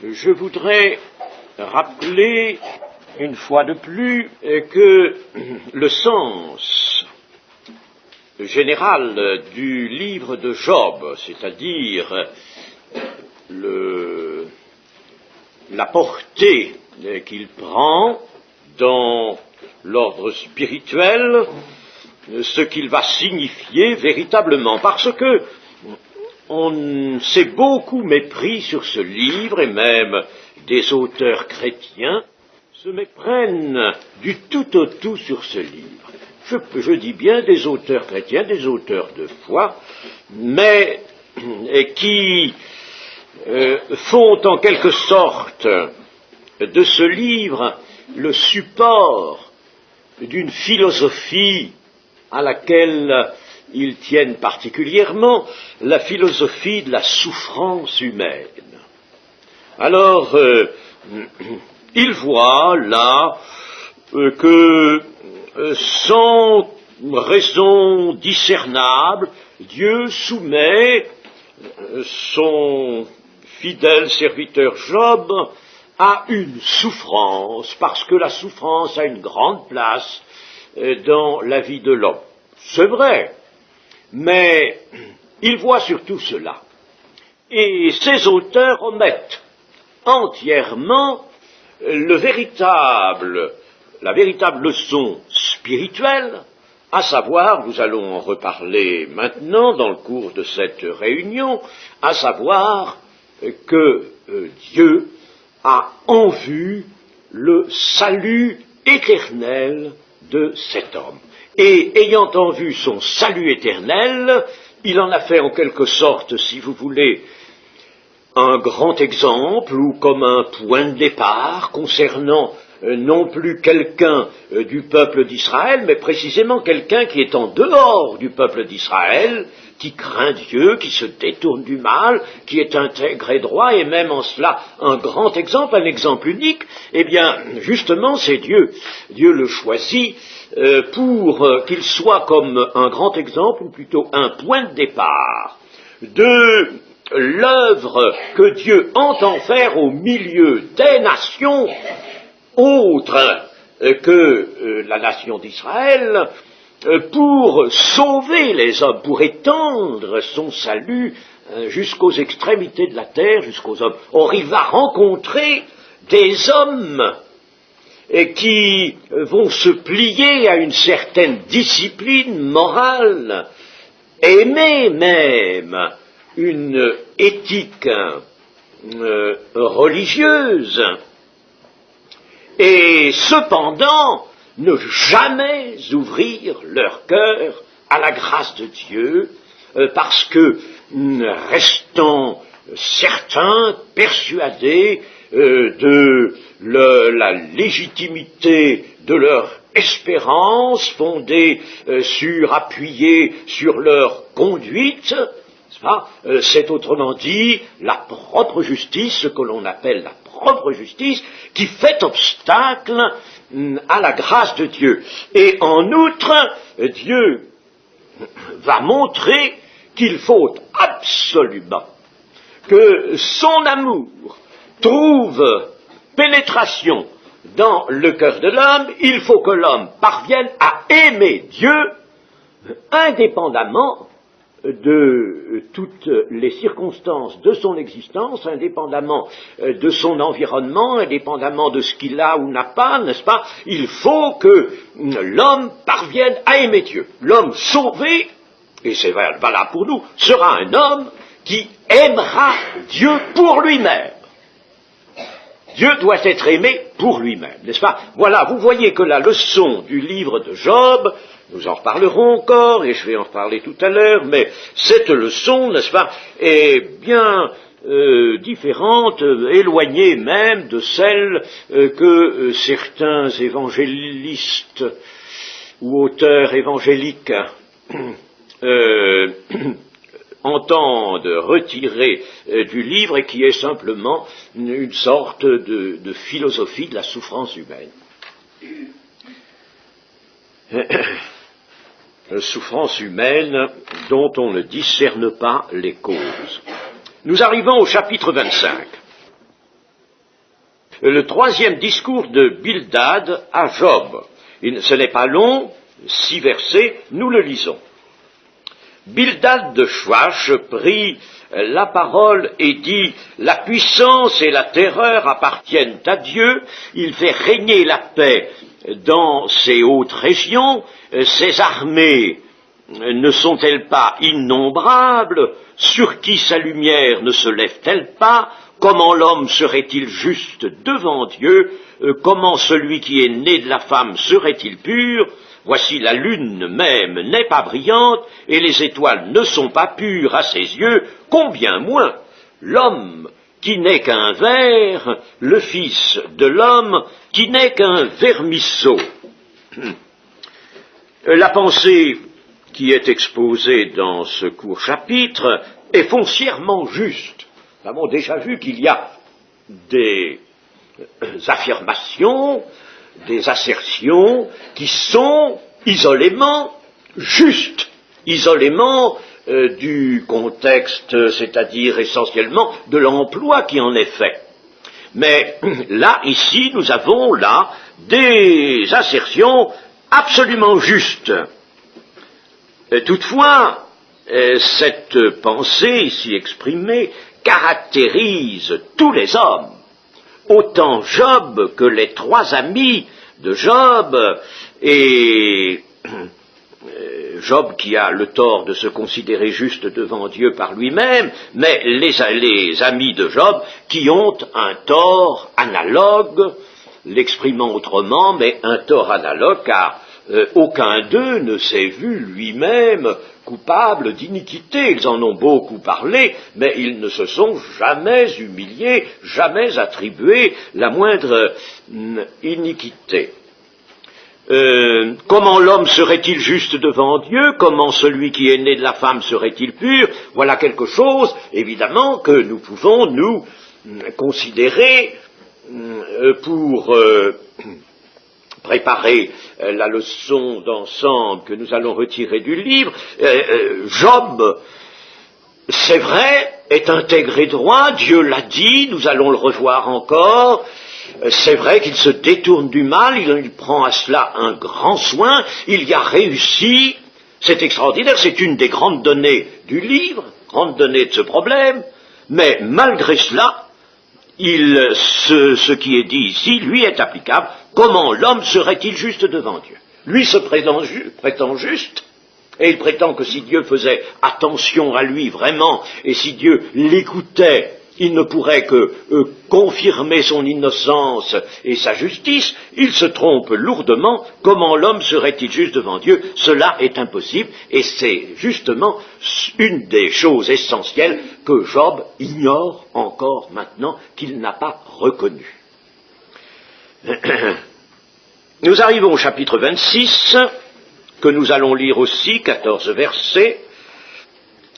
Je voudrais rappeler une fois de plus que le sens général du livre de Job, c'est-à-dire la portée qu'il prend dans l'ordre spirituel, ce qu'il va signifier véritablement, parce que on s'est beaucoup mépris sur ce livre, et même des auteurs chrétiens se méprennent du tout au tout sur ce livre. Je dis bien des auteurs chrétiens, des auteurs de foi, mais qui font en quelque sorte de ce livre le support d'une philosophie à laquelle ils tiennent particulièrement, la philosophie de la souffrance humaine. Alors, ils voient là que sans raison discernable, Dieu soumet son fidèle serviteur Job à une souffrance, parce que la souffrance a une grande place dans la vie de l'homme. C'est vrai, mais il voit surtout cela. Et ces auteurs omettent entièrement la véritable leçon spirituelle, à savoir, nous allons en reparler maintenant dans le cours de cette réunion, à savoir que Dieu a en vue le salut éternel de cet homme. Et ayant en vue son salut éternel, il en a fait en quelque sorte, si vous voulez, un grand exemple ou comme un point de départ concernant non plus quelqu'un du peuple d'Israël, mais précisément quelqu'un qui est en dehors du peuple d'Israël, qui craint Dieu, qui se détourne du mal, qui est intègre et droit, et même en cela un grand exemple, un exemple unique. Eh bien, justement, c'est Dieu. Dieu le choisit pour qu'il soit comme un grand exemple, ou plutôt un point de départ, de l'œuvre que Dieu entend faire au milieu des nations autres que la nation d'Israël, pour sauver les hommes, pour étendre son salut jusqu'aux extrémités de la terre, jusqu'aux hommes. Or, il va rencontrer des hommes qui vont se plier à une certaine discipline morale, aimer même une éthique religieuse, et cependant ne jamais ouvrir leur cœur à la grâce de Dieu, parce que, restant certains, persuadés de la légitimité de leur espérance, fondée appuyée sur leur conduite, c'est autrement dit la propre justice, ce que l'on appelle la propre justice, qui fait obstacle à la grâce de Dieu. Et en outre, Dieu va montrer qu'il faut absolument que son amour trouve pénétration dans le cœur de l'homme. Il faut que l'homme parvienne à aimer Dieu indépendamment de toutes les circonstances de son existence, indépendamment de son environnement, indépendamment de ce qu'il a ou n'a pas, n'est-ce pas? Il faut que l'homme parvienne à aimer Dieu. L'homme sauvé, et c'est valable pour nous, sera un homme qui aimera Dieu pour lui-même. Dieu doit être aimé pour lui-même, n'est-ce pas? Voilà, vous voyez que la leçon du livre de Job, nous en reparlerons encore, et je vais en reparler tout à l'heure, mais cette leçon, n'est-ce pas, est bien différente, éloignée même de celle que certains évangélistes ou auteurs évangéliques entendent retirer du livre, et qui est simplement une sorte de philosophie de la souffrance humaine. Souffrance humaine dont on ne discerne pas les causes. Nous arrivons au chapitre 25. le troisième discours de Bildad à Job. Ce n'est pas long, 6 versets, nous le lisons. Bildad de Chouach prit la parole et dit « La puissance et la terreur appartiennent à Dieu, il fait régner la paix dans ces hautes régions, ses armées ne sont-elles pas innombrables? Sur qui sa lumière ne se lève-t-elle pas? Comment l'homme serait-il juste devant Dieu? Comment celui qui est né de la femme serait-il pur? Voici la lune même n'est pas brillante, et les étoiles ne sont pas pures à ses yeux, combien moins l'homme qui n'est qu'un ver, le fils de l'homme qui n'est qu'un vermisseau. » La pensée qui est exposée dans ce court chapitre est foncièrement juste. Nous avons déjà vu qu'il y a des affirmations, des assertions qui sont isolément justes, isolément du contexte, c'est-à-dire essentiellement de l'emploi qui en est fait. Mais là, ici, nous avons là des assertions absolument justes. Toutefois, cette pensée ici exprimée caractérise tous les hommes, autant Job que les 3 amis de Job, et Job qui a le tort de se considérer juste devant Dieu par lui-même, mais les amis de Job qui ont un tort analogue, l'exprimant autrement, mais un tort analogue, car aucun d'eux ne s'est vu lui-même coupable d'iniquité. Ils en ont beaucoup parlé, mais ils ne se sont jamais humiliés, jamais attribué la moindre iniquité. Comment l'homme serait-il juste devant Dieu? Comment celui qui est né de la femme serait-il pur? Voilà quelque chose, évidemment, que nous pouvons nous considérer pour préparer la leçon d'ensemble que nous allons retirer du livre. Job, c'est vrai, est intégré droit, Dieu l'a dit, nous allons le revoir encore. C'est vrai qu'il se détourne du mal, il prend à cela un grand soin, il y a réussi, c'est extraordinaire, c'est une des grandes données du livre, grande donnée de ce problème, mais malgré cela, ce qui est dit ici, lui est applicable. Comment l'homme serait-il juste devant Dieu? Lui se prétend juste, et il prétend que si Dieu faisait attention à lui vraiment, et si Dieu l'écoutait, il ne pourrait que confirmer son innocence et sa justice. Il se trompe lourdement. Comment l'homme serait-il juste devant Dieu? Cela est impossible, et c'est justement une des choses essentielles que Job ignore encore maintenant, qu'il n'a pas reconnue. Nous arrivons au chapitre 26, que nous allons lire aussi, 14 versets.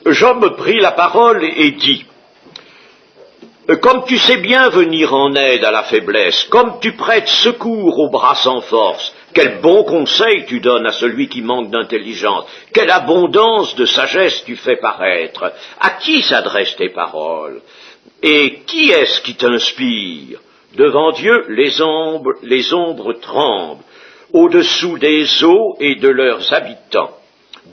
Job prit la parole et dit: comme tu sais bien venir en aide à la faiblesse, comme tu prêtes secours aux bras sans force, quel bon conseil tu donnes à celui qui manque d'intelligence, quelle abondance de sagesse tu fais paraître, à qui s'adressent tes paroles, et qui est-ce qui t'inspire? Devant Dieu, les ombres tremblent, au-dessous des eaux et de leurs habitants.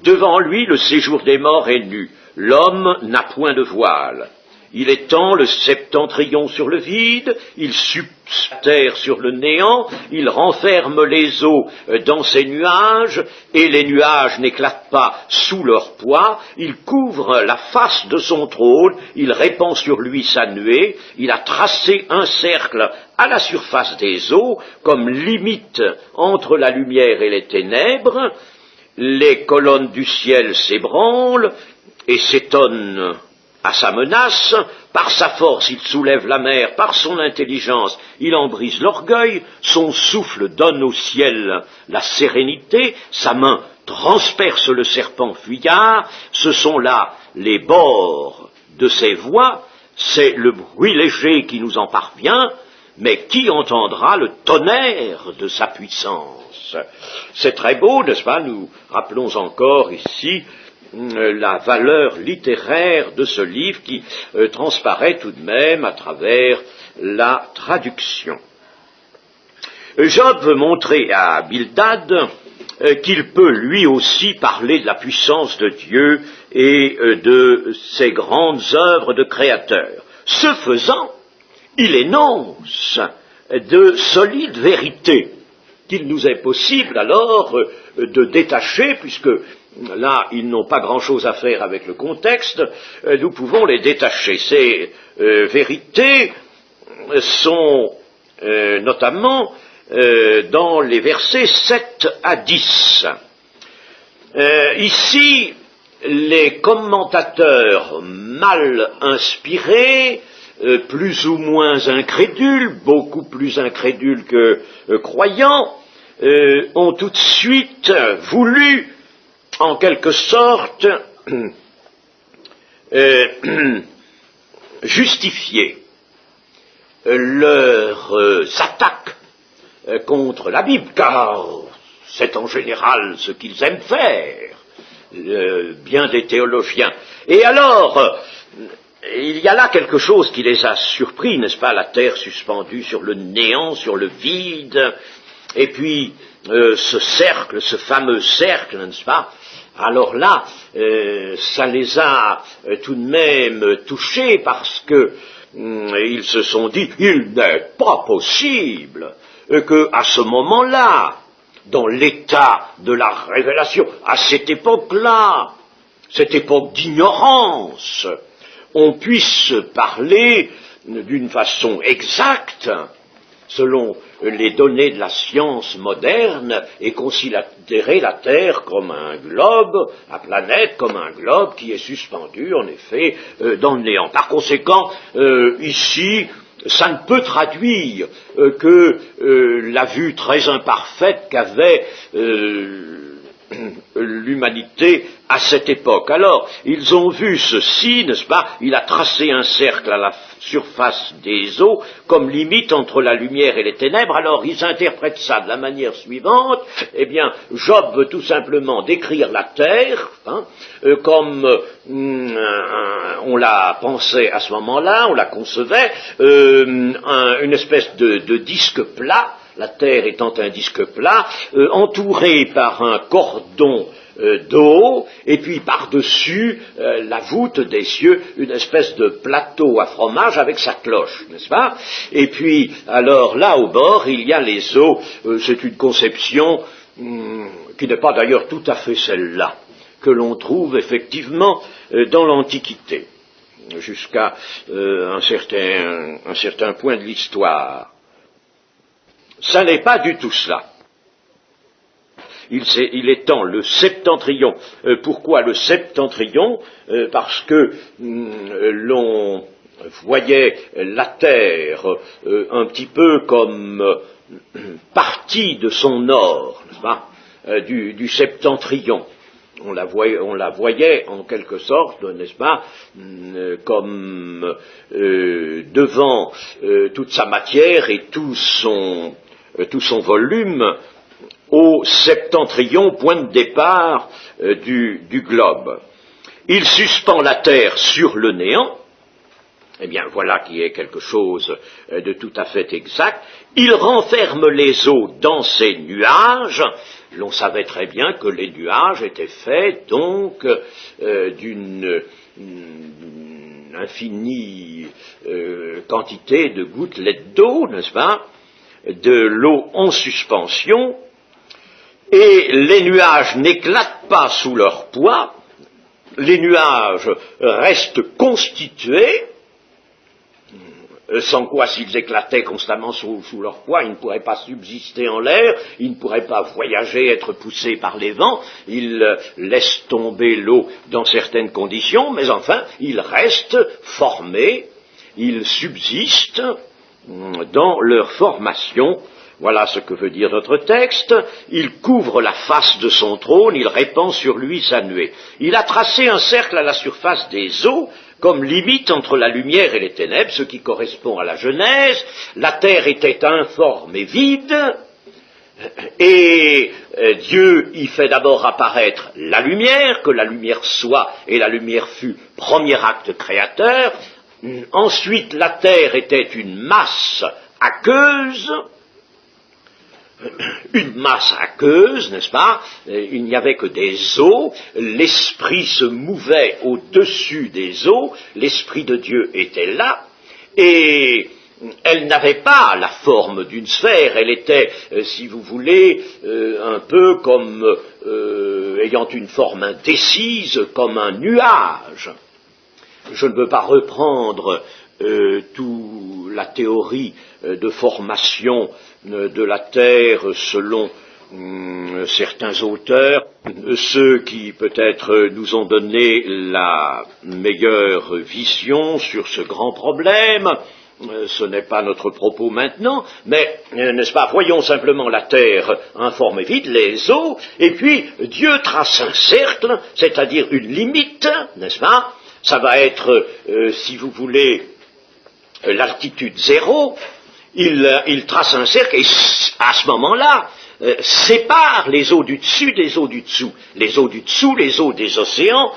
Devant lui, le séjour des morts est nu, l'homme n'a point de voile. Il étend le septentrion sur le vide, il subterre sur le néant, il renferme les eaux dans ses nuages, et les nuages n'éclatent pas sous leur poids, il couvre la face de son trône, il répand sur lui sa nuée, il a tracé un cercle à la surface des eaux, comme limite entre la lumière et les ténèbres, les colonnes du ciel s'ébranlent et s'étonnent à sa menace, par sa force il soulève la mer, par son intelligence il en brise l'orgueil, son souffle donne au ciel la sérénité, sa main transperce le serpent fuyard, ce sont là les bords de ses voix, c'est le bruit léger qui nous en parvient, mais qui entendra le tonnerre de sa puissance? C'est très beau, n'est-ce pas? Nous rappelons encore ici la valeur littéraire de ce livre qui transparaît tout de même à travers la traduction. Job veut montrer à Bildad qu'il peut lui aussi parler de la puissance de Dieu et de ses grandes œuvres de créateur. Ce faisant, il énonce de solides vérités qu'il nous est possible alors de détacher, puisque là, ils n'ont pas grand-chose à faire avec le contexte, nous pouvons les détacher. Ces vérités sont notamment dans les versets 7 à 10. Ici, les commentateurs mal inspirés, plus ou moins incrédules, beaucoup plus incrédules que croyants, ont tout de suite voulu, en quelque sorte, justifier leurs attaques contre la Bible, car c'est en général ce qu'ils aiment faire, bien des théologiens. Et alors, il y a là quelque chose qui les a surpris, n'est-ce pas, la terre suspendue sur le néant, sur le vide, et puis ce cercle, ce fameux cercle, n'est-ce pas? Alors là, ça les a tout de même touchés parce que ils se sont dit, il n'est pas possible que à ce moment-là, dans l'état de la révélation, à cette époque-là, cette époque d'ignorance, on puisse parler d'une façon exacte, selon les données de la science moderne, et considérer la Terre comme un globe, la planète comme un globe qui est suspendu, en effet, dans le néant. Par conséquent, ici, ça ne peut traduire que la vue très imparfaite qu'avait l'humanité à cette époque. Alors, ils ont vu ceci, n'est-ce pas? Il a tracé un cercle à la surface des eaux, comme limite entre la lumière et les ténèbres. Alors, ils interprètent ça de la manière suivante. Eh bien, Job veut tout simplement décrire la terre, comme on la pensait à ce moment-là, on la concevait, une espèce de disque plat, la terre étant un disque plat, entouré par un cordon d'eau, et puis par-dessus la voûte des cieux, une espèce de plateau à fromage avec sa cloche, n'est-ce pas? Et puis, alors là, au bord, il y a les eaux. C'est une conception qui n'est pas d'ailleurs tout à fait celle-là, que l'on trouve effectivement dans l'Antiquité, jusqu'à un certain point de l'histoire. Ça n'est pas du tout cela. Il est temps, le septentrion. Pourquoi le septentrion? Parce que l'on voyait la terre un petit peu comme partie de son nord, n'est-ce pas, du septentrion. On la voyait en quelque sorte, n'est-ce pas, comme devant toute sa matière et tout son volume, au septentrion, point de départ du globe. Il suspend la terre sur le néant. Eh bien, voilà qui est quelque chose de tout à fait exact. Il renferme les eaux dans ses nuages. L'on savait très bien que les nuages étaient faits, donc, d'une infinie quantité de gouttelettes d'eau, n'est-ce pas, de l'eau en suspension, et les nuages n'éclatent pas sous leur poids, les nuages restent constitués, sans quoi s'ils éclataient constamment sous leur poids, ils ne pourraient pas subsister en l'air, ils ne pourraient pas voyager, être poussés par les vents, ils laissent tomber l'eau dans certaines conditions, mais enfin, ils restent formés, ils subsistent dans leur formation. Voilà ce que veut dire notre texte. Il couvre la face de son trône, il répand sur lui sa nuée. Il a tracé un cercle à la surface des eaux, comme limite entre la lumière et les ténèbres, ce qui correspond à la Genèse. La terre était informe et vide, et Dieu y fait d'abord apparaître la lumière, que la lumière soit, et la lumière fut, premier acte créateur. Ensuite, la terre était une masse aqueuse, une masse aqueuse, n'est-ce pas? Il n'y avait que des eaux, l'esprit se mouvait au-dessus des eaux, l'esprit de Dieu était là, et elle n'avait pas la forme d'une sphère, elle était, si vous voulez, un peu comme ayant une forme indécise, comme un nuage. Je ne veux pas reprendre toute la théorie de formation de la Terre selon certains auteurs, ceux qui peut-être nous ont donné la meilleure vision sur ce grand problème. Ce n'est pas notre propos maintenant, mais, n'est-ce pas, voyons simplement la terre informe et vide, les eaux, et puis Dieu trace un cercle, c'est-à-dire une limite, n'est-ce pas? Ça va être, si vous voulez, l'altitude zéro, il trace un cercle, et à ce moment-là, sépare les eaux du dessus des eaux du dessous. Les eaux du dessous, les eaux des océans,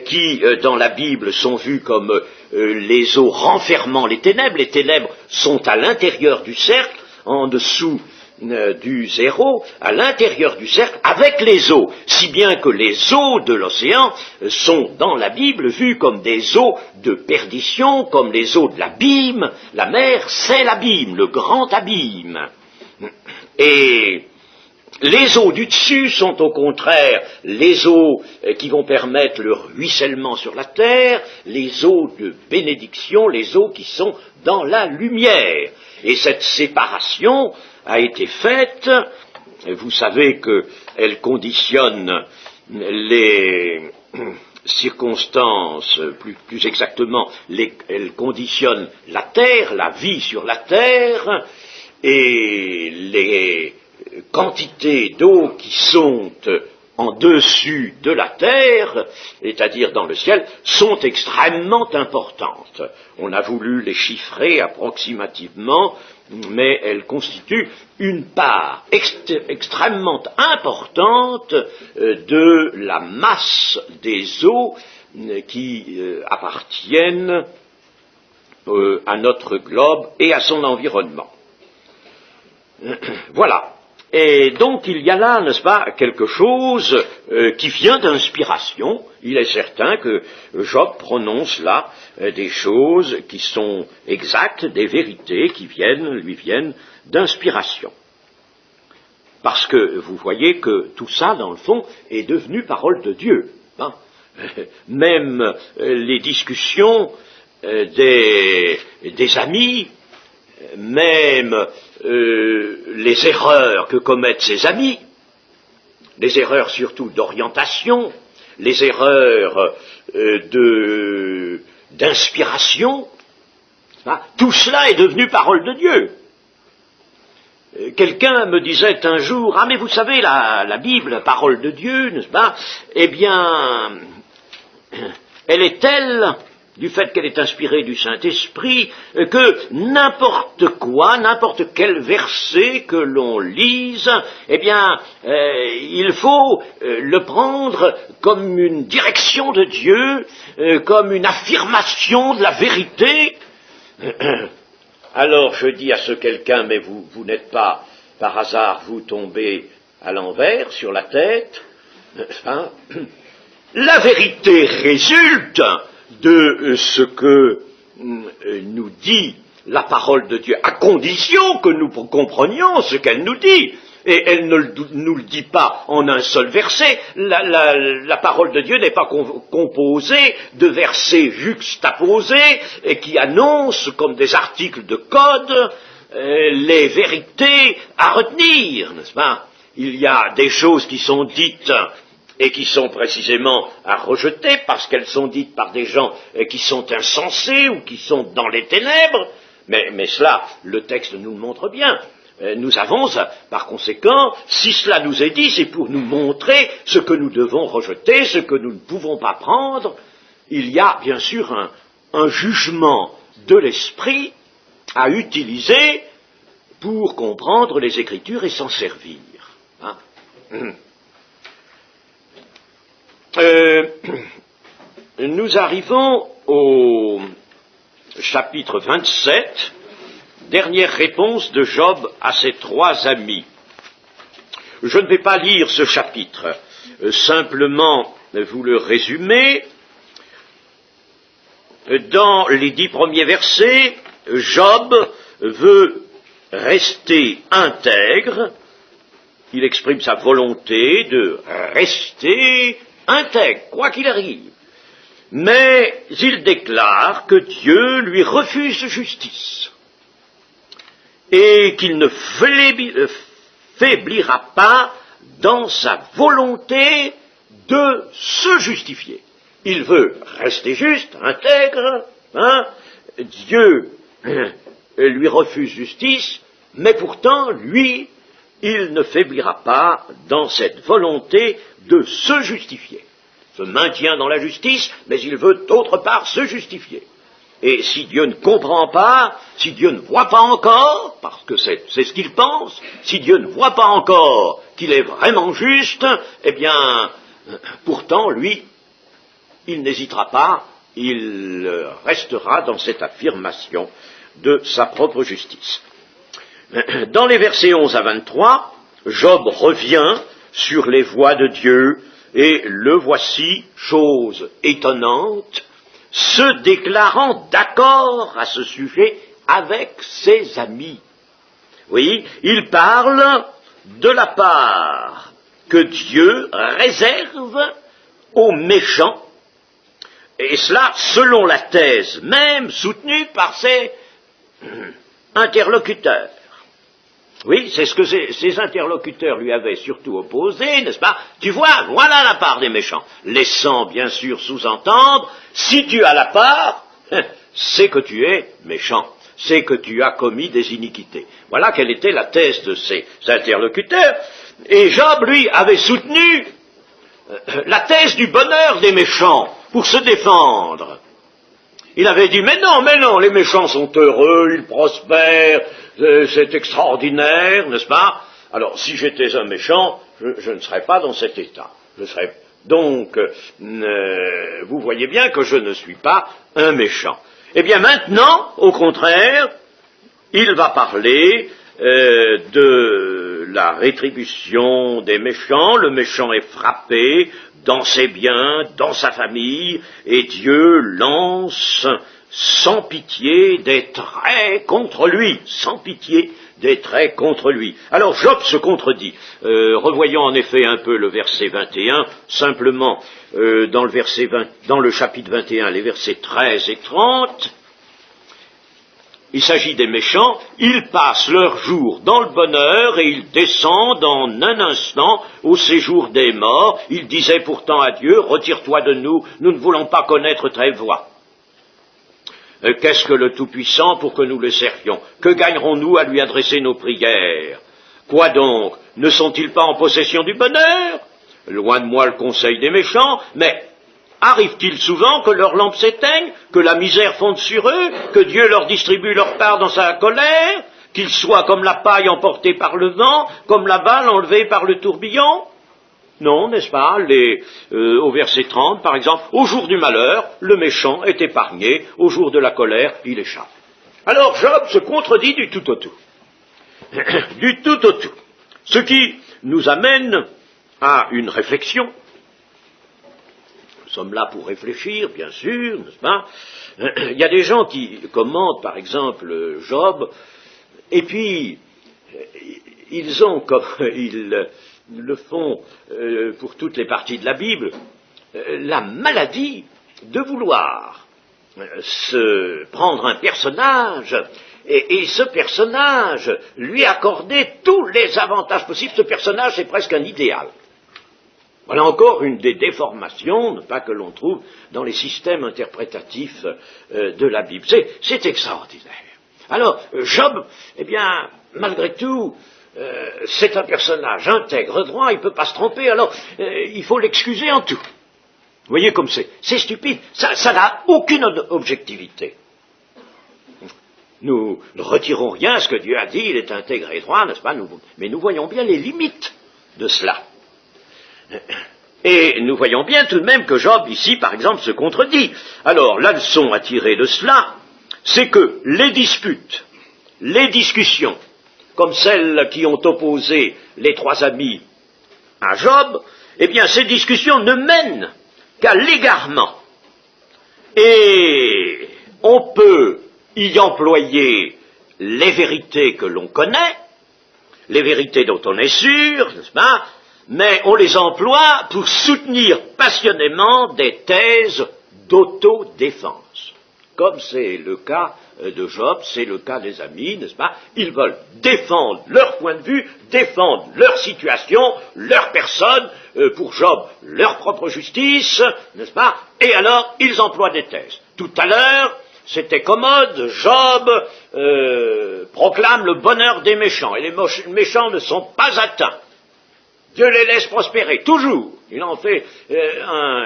qui, dans la Bible, sont vues comme les eaux renfermant les ténèbres sont à l'intérieur du cercle, en dessous du zéro, à l'intérieur du cercle, avec les eaux, si bien que les eaux de l'océan sont, dans la Bible, vues comme des eaux de perdition, comme les eaux de l'abîme. La mer, c'est l'abîme, le grand abîme. Et les eaux du dessus sont au contraire les eaux qui vont permettre le ruissellement sur la terre, les eaux de bénédiction, les eaux qui sont dans la lumière. Et cette séparation a été faite, vous savez qu'elle conditionne les circonstances, plus exactement, elle conditionne la terre, la vie sur la terre, et les quantités d'eau qui sont en dessus de la terre, c'est-à-dire dans le ciel, sont extrêmement importantes. On a voulu les chiffrer approximativement, mais elles constituent une part extrêmement importante de la masse des eaux qui appartiennent à notre globe et à son environnement. Voilà. Et donc il y a là, n'est-ce pas, quelque chose qui vient d'inspiration. Il est certain que Job prononce là des choses qui sont exactes, des vérités qui lui viennent d'inspiration. Parce que vous voyez que tout ça, dans le fond, est devenu parole de Dieu. Hein. Même les discussions des amis, même les erreurs que commettent ses amis, les erreurs surtout d'orientation, les erreurs d'inspiration, hein, tout cela est devenu parole de Dieu. Quelqu'un me disait un jour, ah mais vous savez, la Bible, parole de Dieu, n'est-ce pas? Eh bien, elle est telle, du fait qu'elle est inspirée du Saint-Esprit, que n'importe quoi, n'importe quel verset que l'on lise, eh bien, il faut le prendre comme une direction de Dieu, comme une affirmation de la vérité. Alors je dis à ce quelqu'un, mais vous n'êtes pas, par hasard, vous tombez à l'envers, sur la tête, hein? La vérité résulte de ce que nous dit la parole de Dieu, à condition que nous comprenions ce qu'elle nous dit. Et elle ne nous le dit pas en un seul verset. La parole de Dieu n'est pas composée de versets juxtaposés et qui annoncent comme des articles de code les vérités à retenir, n'est-ce pas? Il y a des choses qui sont dites et qui sont précisément à rejeter parce qu'elles sont dites par des gens qui sont insensés ou qui sont dans les ténèbres, mais cela, le texte nous le montre bien. Nous avons, par conséquent, si cela nous est dit, c'est pour nous montrer ce que nous devons rejeter, ce que nous ne pouvons pas prendre. Il y a bien sûr un jugement de l'esprit à utiliser pour comprendre les Écritures et s'en servir. Hein? Nous arrivons au chapitre 27, dernière réponse de Job à ses trois amis. Je ne vais pas lire ce chapitre, simplement vous le résumer. Dans les 10 premiers versets, Job veut rester intègre. Il exprime sa volonté de rester intègre, quoi qu'il arrive. Mais il déclare que Dieu lui refuse justice et qu'il ne faiblira pas dans sa volonté de se justifier. Il veut rester juste, intègre, hein. Dieu lui refuse justice, mais pourtant, lui, il ne faiblira pas dans cette volonté de se justifier. Se maintient dans la justice, mais il veut d'autre part se justifier. Et si Dieu ne comprend pas, si Dieu ne voit pas encore, parce que c'est ce qu'il pense, si Dieu ne voit pas encore qu'il est vraiment juste, eh bien, pourtant, lui, il n'hésitera pas, il restera dans cette affirmation de sa propre justice. Dans les versets 11 à 23, Job revient sur les voies de Dieu, et le voici, chose étonnante, se déclarant d'accord à ce sujet avec ses amis. Oui, il parle de la part que Dieu réserve aux méchants, et cela selon la thèse même soutenue par ses interlocuteurs. Oui, c'est ce que ses interlocuteurs lui avaient surtout opposé, n'est-ce pas? Tu vois, voilà la part des méchants. Laissant bien sûr sous-entendre, si tu as la part, c'est que tu es méchant, c'est que tu as commis des iniquités. Voilà quelle était la thèse de ses interlocuteurs. Et Job, lui, avait soutenu la thèse du bonheur des méchants pour se défendre. Il avait dit, mais non, les méchants sont heureux, ils prospèrent, c'est extraordinaire, n'est-ce pas? Alors, si j'étais un méchant, je ne serais pas dans cet état. Donc, vous voyez bien que je ne suis pas un méchant. Eh bien, maintenant, au contraire, il va parler de la rétribution des méchants. Le méchant est frappé dans ses biens, dans sa famille, et Dieu lance sans pitié des traits contre lui, sans pitié des traits contre lui. Alors Job se contredit. Revoyons en effet un peu le verset 21, simplement dans le chapitre 21, les versets 13 et 30. Il s'agit des méchants, ils passent leur jour dans le bonheur et ils descendent en un instant au séjour des morts. Ils disaient pourtant à Dieu, retire-toi de nous, nous ne voulons pas connaître ta voix. Qu'est-ce que le Tout-Puissant pour que nous le servions? Que gagnerons-nous à lui adresser nos prières? Quoi donc? Ne sont-ils pas en possession du bonheur? Loin de moi le conseil des méchants, mais arrive-t-il souvent que leurs lampes s'éteignent, que la misère fonde sur eux, que Dieu leur distribue leur part dans sa colère, qu'ils soient comme la paille emportée par le vent, comme la balle enlevée par le tourbillon? Non, n'est-ce pas? Au verset 30, par exemple, au jour du malheur, le méchant est épargné, au jour de la colère, il échappe. Alors Job se contredit du tout au tout. Du tout au tout. Ce qui nous amène à une réflexion. Nous sommes là pour réfléchir, bien sûr, n'est-ce pas? Il y a des gens qui commentent, par exemple, Job, et puis ils ont, comme ils le font pour toutes les parties de la Bible, la maladie de vouloir se prendre un personnage et ce personnage lui accorder tous les avantages possibles. Ce personnage, c'est presque un idéal. Voilà encore une des déformations, ne pas que l'on trouve dans les systèmes interprétatifs de la Bible. C'est extraordinaire. Alors, Job, eh bien, malgré tout, c'est un personnage intègre, droit, il ne peut pas se tromper, alors il faut l'excuser en tout. Vous voyez comme c'est stupide, ça n'a aucune objectivité. Nous ne retirons rien à ce que Dieu a dit, il est intègre et droit, n'est-ce pas? Mais nous voyons bien les limites de cela. Et nous voyons bien tout de même que Job, ici, par exemple, se contredit. Alors, la leçon à tirer de cela, c'est que les disputes, les discussions, comme celles qui ont opposé les trois amis à Job, eh bien ces discussions ne mènent qu'à l'égarement. Et on peut y employer les vérités que l'on connaît, les vérités dont on est sûr, n'est-ce pas, mais on les emploie pour soutenir passionnément des thèses d'autodéfense. Comme c'est le cas de Job, c'est le cas des amis, n'est-ce pas? Ils veulent défendre leur point de vue, défendre leur situation, leur personne, pour Job, leur propre justice, n'est-ce pas? Et alors, ils emploient des thèses. Tout à l'heure, c'était commode, Job proclame le bonheur des méchants, et les méchants ne sont pas atteints. Dieu les laisse prospérer, toujours. Il en fait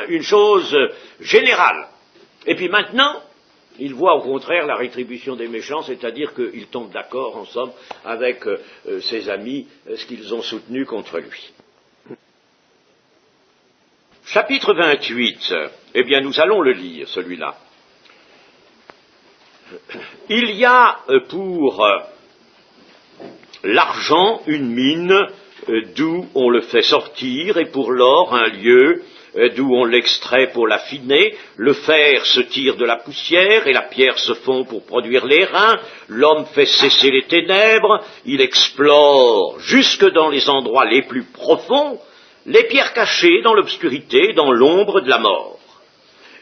une chose générale. Et puis maintenant, il voit au contraire la rétribution des méchants, c'est-à-dire qu'ils tombent d'accord, en somme, avec ses amis, ce qu'ils ont soutenu contre lui. Chapitre 28, eh bien nous allons le lire, celui-là. Il y a pour l'argent une mine d'où on le fait sortir, et pour l'or un lieu d'où on l'extrait pour l'affiner. Le fer se tire de la poussière et la pierre se fond pour produire les reins. L'homme fait cesser les ténèbres, il explore jusque dans les endroits les plus profonds les pierres cachées dans l'obscurité, dans l'ombre de la mort.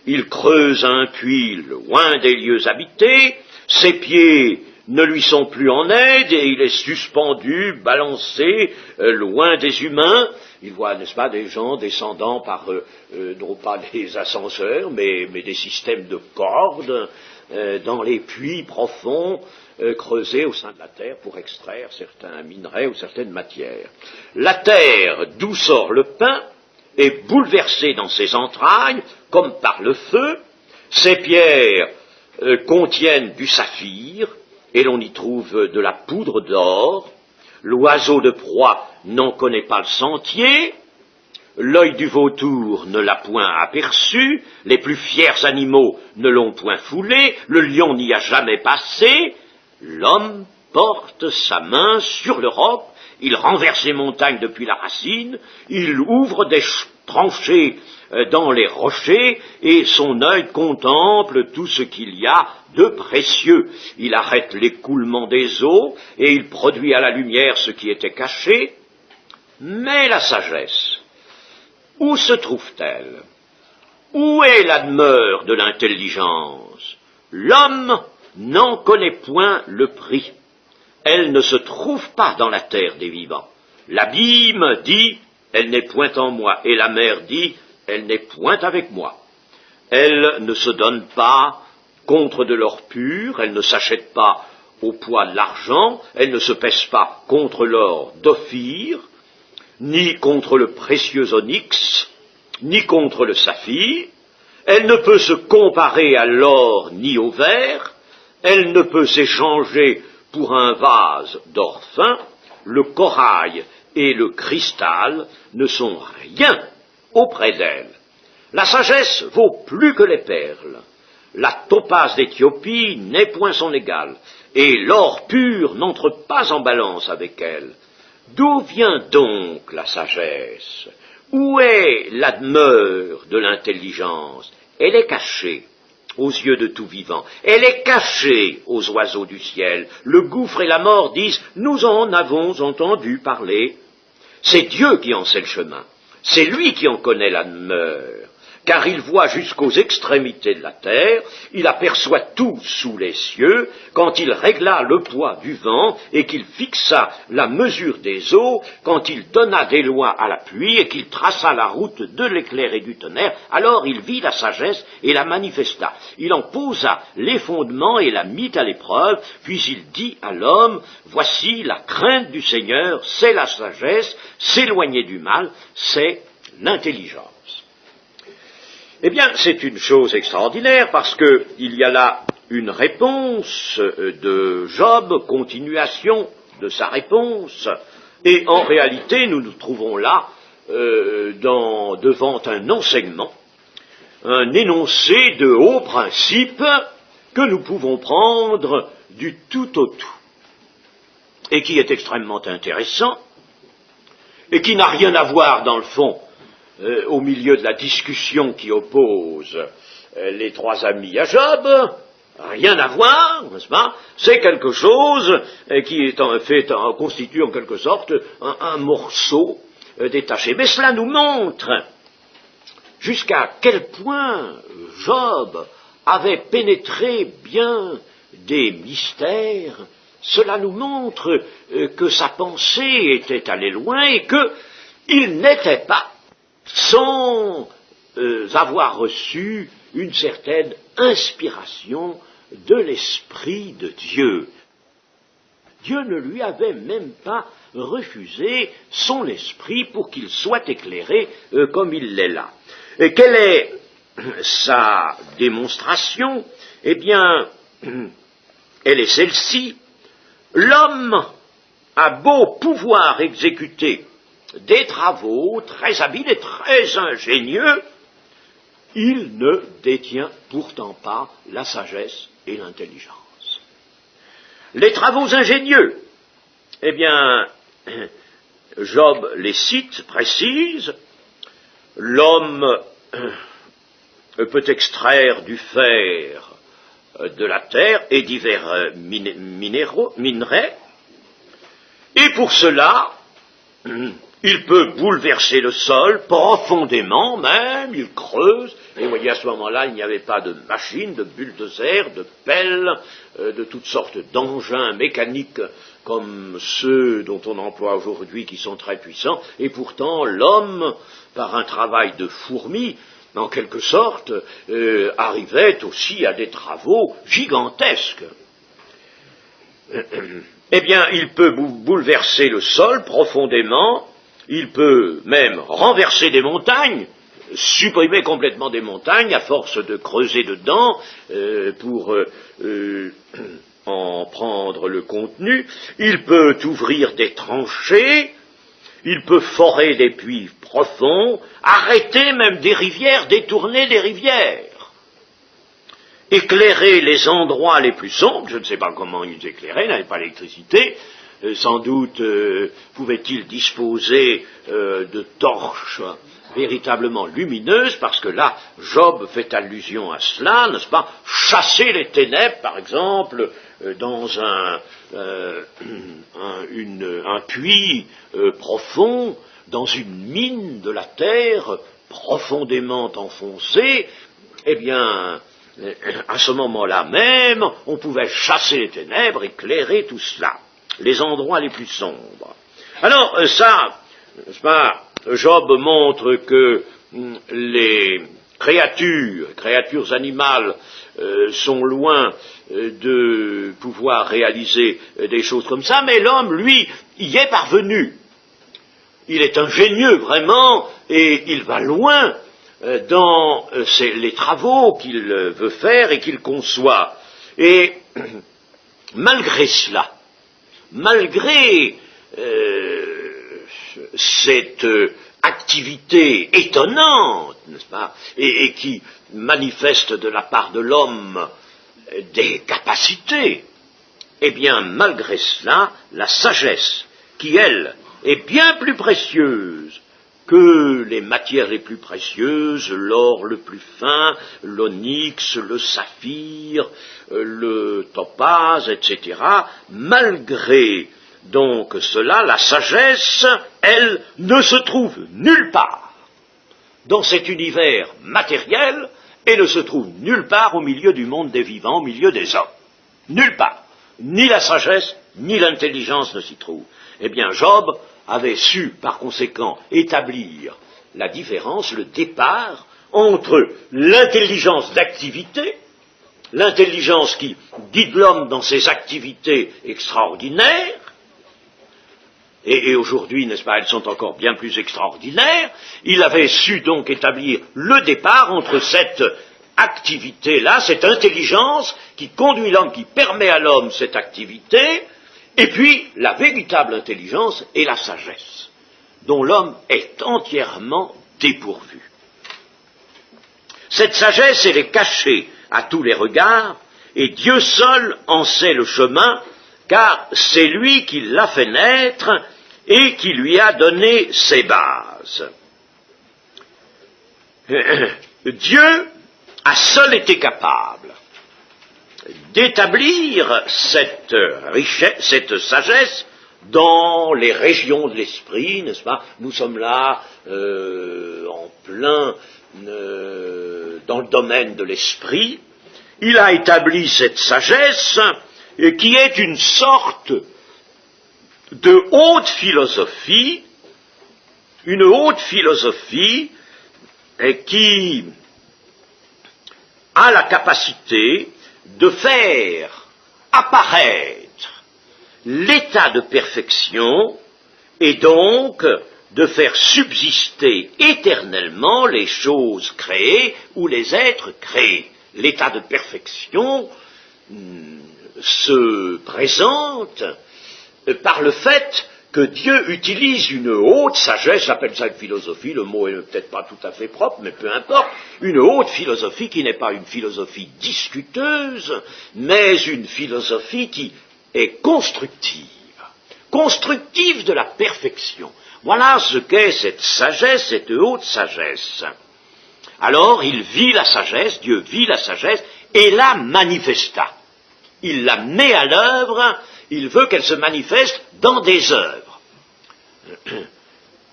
Il creuse un puits loin des lieux habités, ses pieds ne lui sont plus en aide et il est suspendu, balancé, loin des humains. Il voit, n'est-ce pas, des gens descendant par, non pas des ascenseurs, mais des systèmes de cordes dans les puits profonds creusés au sein de la terre pour extraire certains minerais ou certaines matières. La terre d'où sort le pain est bouleversée dans ses entrailles comme par le feu. Ces pierres contiennent du saphir et l'on y trouve de la poudre d'or. L'oiseau de proie n'en connaît pas le sentier, l'œil du vautour ne l'a point aperçu, les plus fiers animaux ne l'ont point foulé, le lion n'y a jamais passé. L'homme porte sa main sur le roc, il renverse les montagnes depuis la racine, il ouvre des tranchées dans les rochers, et son œil contemple tout ce qu'il y a de précieux. Il arrête l'écoulement des eaux, et il produit à la lumière ce qui était caché. Mais la sagesse, où se trouve-t-elle? Où est la demeure de l'intelligence? L'homme n'en connaît point le prix. Elle ne se trouve pas dans la terre des vivants. L'abîme dit, elle n'est point en moi, et la mer dit, elle n'est point avec moi. Elle ne se donne pas contre de l'or pur, elle ne s'achète pas au poids de l'argent, elle ne se pèse pas contre l'or d'Ophir, ni contre le précieux onyx, ni contre le saphir. Elle ne peut se comparer à l'or ni au verre, elle ne peut s'échanger pour un vase d'or fin. Le corail et le cristal ne sont rien auprès d'elle. La sagesse vaut plus que les perles. La topaze d'Éthiopie n'est point son égale, et l'or pur n'entre pas en balance avec elle. D'où vient donc la sagesse? Où est la demeure de l'intelligence? Elle est cachée aux yeux de tout vivant. Elle est cachée aux oiseaux du ciel. Le gouffre et la mort disent « Nous en avons entendu parler ». C'est Dieu qui en sait le chemin. C'est lui qui en connaît la demeure. Car il voit jusqu'aux extrémités de la terre, il aperçoit tout sous les cieux, quand il régla le poids du vent, et qu'il fixa la mesure des eaux, quand il donna des lois à la pluie, et qu'il traça la route de l'éclair et du tonnerre, alors il vit la sagesse et la manifesta. Il en posa les fondements et la mit à l'épreuve, puis il dit à l'homme, voici la crainte du Seigneur, c'est la sagesse, s'éloigner du mal, c'est l'intelligence. Eh bien, c'est une chose extraordinaire parce qu'il y a là une réponse de Job, continuation de sa réponse, et en réalité, nous nous trouvons là devant un enseignement, un énoncé de hauts principes que nous pouvons prendre du tout au tout, et qui est extrêmement intéressant, et qui n'a rien à voir, dans le fond, au milieu de la discussion qui oppose les trois amis à Job, rien à voir, n'est-ce pas? C'est quelque chose qui constitue en quelque sorte un morceau détaché. Mais cela nous montre jusqu'à quel point Job avait pénétré bien des mystères. Cela nous montre que sa pensée était allée loin et qu'il n'était pas sans avoir reçu une certaine inspiration de l'Esprit de Dieu. Dieu ne lui avait même pas refusé son esprit pour qu'il soit éclairé comme il l'est là. Et quelle est sa démonstration? Eh bien, elle est celle-ci. L'homme a beau pouvoir exécuter des travaux très habiles et très ingénieux, il ne détient pourtant pas la sagesse et l'intelligence. Les travaux ingénieux, eh bien, Job les cite, précise, l'homme peut extraire du fer de la terre et divers minerais, et pour cela, il peut bouleverser le sol profondément même, il creuse, et vous voyez à ce moment-là, il n'y avait pas de machines, de bulldozers, de pelles, de toutes sortes d'engins mécaniques comme ceux dont on emploie aujourd'hui qui sont très puissants, et pourtant l'homme, par un travail de fourmi, en quelque sorte, arrivait aussi à des travaux gigantesques. Eh bien, il peut bouleverser le sol profondément, il peut même renverser des montagnes, supprimer complètement des montagnes à force de creuser dedans pour en prendre le contenu, il peut ouvrir des tranchées, il peut forer des puits profonds, arrêter même des rivières, détourner des rivières, éclairer les endroits les plus sombres. Je ne sais pas comment ils éclairaient, ils n'avaient pas l'électricité, sans doute pouvait-il disposer de torches véritablement lumineuses, parce que là, Job fait allusion à cela, n'est-ce pas? Chasser les ténèbres, par exemple, dans un puits profond, dans une mine de la terre profondément enfoncée, eh bien, à ce moment-là même, on pouvait chasser les ténèbres, éclairer tout cela, les endroits les plus sombres. Alors, ça, n'est-ce pas, Job montre que les créatures animales, sont loin de pouvoir réaliser des choses comme ça, mais l'homme, lui, y est parvenu. Il est ingénieux, vraiment, et il va loin dans les travaux qu'il veut faire et qu'il conçoit. Et malgré cela, malgré cette activité étonnante, n'est-ce pas, et qui manifeste de la part de l'homme des capacités, eh bien, malgré cela, la sagesse, qui, elle, est bien plus précieuse que les matières les plus précieuses, l'or le plus fin, l'onyx, le saphir, le topaz, etc., malgré donc cela, la sagesse, elle, ne se trouve nulle part dans cet univers matériel et ne se trouve nulle part au milieu du monde des vivants, au milieu des hommes. Nulle part. Ni la sagesse, ni l'intelligence ne s'y trouvent. Eh bien, Job avait su, par conséquent, établir la différence, le départ entre l'intelligence d'activité, l'intelligence qui guide l'homme dans ses activités extraordinaires, et aujourd'hui, n'est-ce pas, elles sont encore bien plus extraordinaires. Il avait su donc établir le départ entre cette activité-là, cette intelligence qui conduit l'homme, qui permet à l'homme cette activité, et puis la véritable intelligence et la sagesse, dont l'homme est entièrement dépourvu. Cette sagesse, elle est cachée à tous les regards, et Dieu seul en sait le chemin, car c'est lui qui l'a fait naître, et qui lui a donné ses bases. Dieu a seul été capable d'établir cette richesse, cette sagesse dans les régions de l'esprit, n'est-ce pas? Nous sommes là en plein dans le domaine de l'esprit. Il a établi cette sagesse qui est une sorte de haute philosophie, une haute philosophie qui a la capacité de faire apparaître l'état de perfection et donc de faire subsister éternellement les choses créées ou les êtres créés. L'état de perfection se présente par le fait que Dieu utilise une haute sagesse, j'appelle ça une philosophie, le mot est peut-être pas tout à fait propre, mais peu importe, une haute philosophie qui n'est pas une philosophie discuteuse, mais une philosophie qui est constructive de la perfection. Voilà ce qu'est cette sagesse, cette haute sagesse. Alors il vit la sagesse, Dieu vit la sagesse, et la manifesta. Il la met à l'œuvre, il veut qu'elle se manifeste dans des œuvres.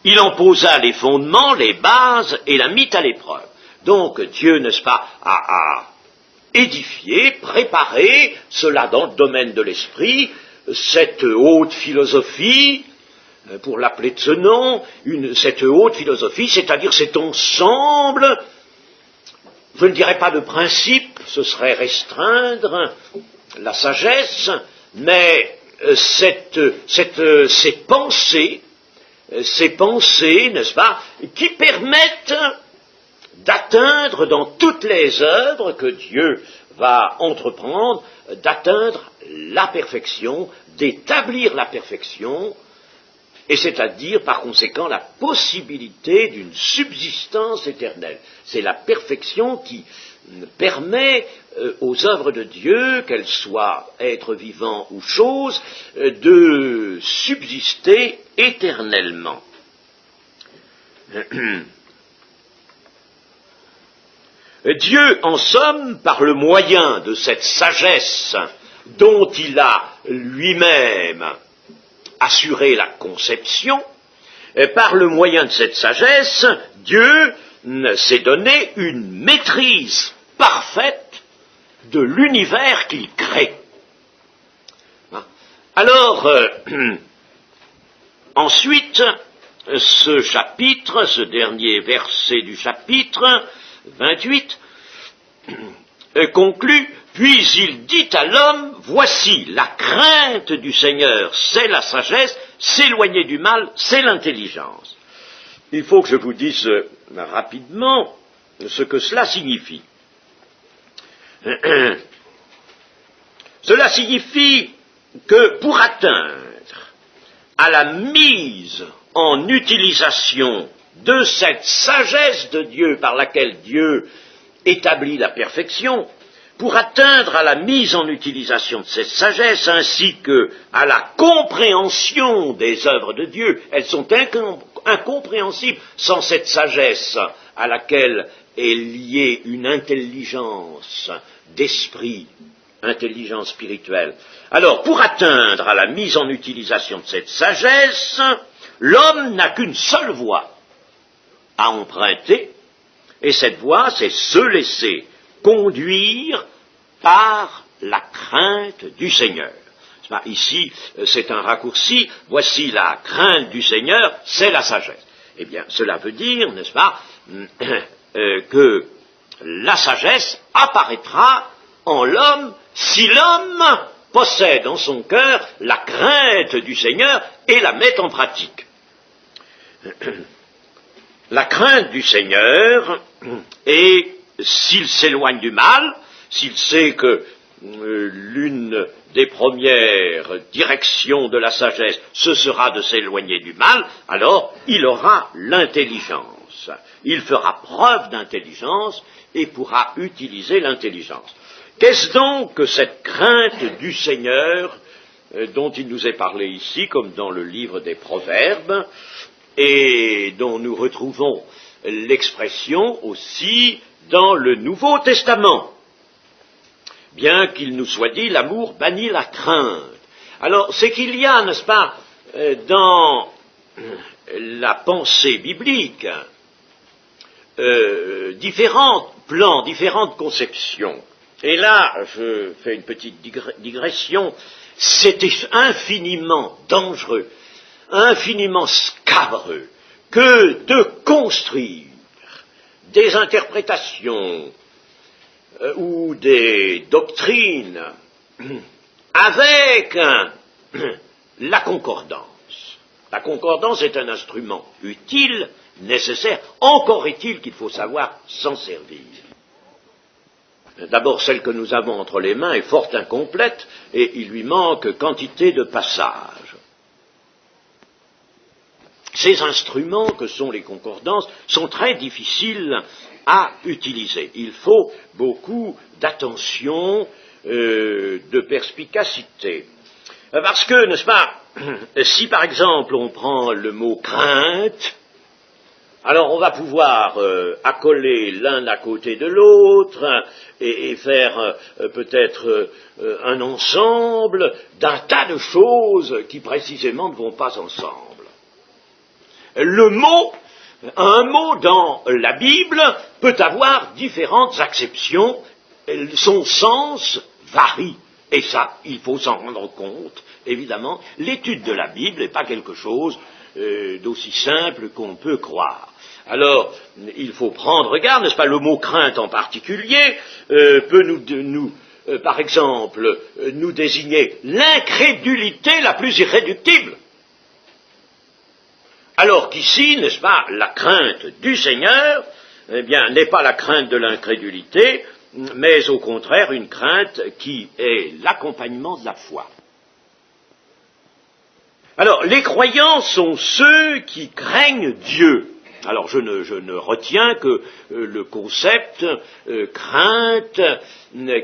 Il en posa les fondements, les bases, et la mit à l'épreuve. Donc Dieu, n'est-ce pas, a édifié, préparé, cela dans le domaine de l'esprit, cette haute philosophie, pour l'appeler de ce nom, cette haute philosophie, c'est-à-dire cet ensemble, je ne dirais pas de principe, ce serait restreindre la sagesse, mais ces pensées, n'est-ce pas, qui permettent d'atteindre dans toutes les œuvres que Dieu va entreprendre, d'atteindre la perfection, d'établir la perfection, et c'est-à-dire, par conséquent, la possibilité d'une subsistance éternelle. C'est la perfection qui permet aux œuvres de Dieu, qu'elles soient êtres vivants ou choses, de subsister éternellement. Dieu, en somme, par le moyen de cette sagesse dont il a lui-même assuré la conception, par le moyen de cette sagesse, Dieu s'est donné une maîtrise parfaite de l'univers qu'il crée. Alors, ensuite, ce chapitre, ce dernier verset du chapitre 28, conclut, puis il dit à l'homme, voici la crainte du Seigneur, c'est la sagesse, s'éloigner du mal, c'est l'intelligence. Il faut que je vous dise rapidement ce que cela signifie. Cela signifie que pour atteindre à la mise en utilisation de cette sagesse de Dieu par laquelle Dieu établit la perfection, pour atteindre à la mise en utilisation de cette sagesse ainsi que à la compréhension des œuvres de Dieu, elles sont incompréhensibles sans cette sagesse à laquelle est liée une intelligence d'esprit, intelligence spirituelle. Alors, pour atteindre à la mise en utilisation de cette sagesse, l'homme n'a qu'une seule voie à emprunter, et cette voie, c'est se laisser conduire par la crainte du Seigneur. Ici, c'est un raccourci, voici la crainte du Seigneur, c'est la sagesse. Eh bien, cela veut dire, n'est-ce pas, que la sagesse apparaîtra en l'homme si l'homme possède en son cœur la crainte du Seigneur et la met en pratique. La crainte du Seigneur, et s'il s'éloigne du mal, s'il sait que l'une des premières directions de la sagesse, ce sera de s'éloigner du mal, alors il aura l'intelligence. Il fera preuve d'intelligence et pourra utiliser l'intelligence. Qu'est-ce donc que cette crainte du Seigneur dont il nous est parlé ici, comme dans le livre des Proverbes, et dont nous retrouvons l'expression aussi dans le Nouveau Testament. Bien qu'il nous soit dit, l'amour bannit la crainte. Alors, c'est qu'il y a, n'est-ce pas, dans la pensée biblique, différents plans, différentes conceptions. Et là, je fais une petite digression, c'était infiniment dangereux, infiniment scabreux, que de construire des interprétations ou des doctrines avec la concordance. La concordance est un instrument utile, nécessaire, encore est-il qu'il faut savoir s'en servir. D'abord, celle que nous avons entre les mains est fort incomplète et il lui manque quantité de passages. Ces instruments que sont les concordances sont très difficiles à utiliser. Il faut beaucoup d'attention, de perspicacité. Parce que, n'est-ce pas, si par exemple on prend le mot crainte, alors on va pouvoir accoler l'un à côté de l'autre et faire peut-être un ensemble d'un tas de choses qui précisément ne vont pas ensemble. Un mot dans la Bible peut avoir différentes acceptions, son sens varie. Et ça, il faut s'en rendre compte, évidemment. L'étude de la Bible n'est pas quelque chose d'aussi simple qu'on peut croire. Alors, il faut prendre garde, n'est-ce pas, le mot crainte en particulier peut par exemple, nous désigner l'incrédulité la plus irréductible. Alors qu'ici, n'est-ce pas, la crainte du Seigneur, eh bien, n'est pas la crainte de l'incrédulité, mais au contraire une crainte qui est l'accompagnement de la foi. Alors, les croyants sont ceux qui craignent Dieu. Alors, je ne retiens que le concept crainte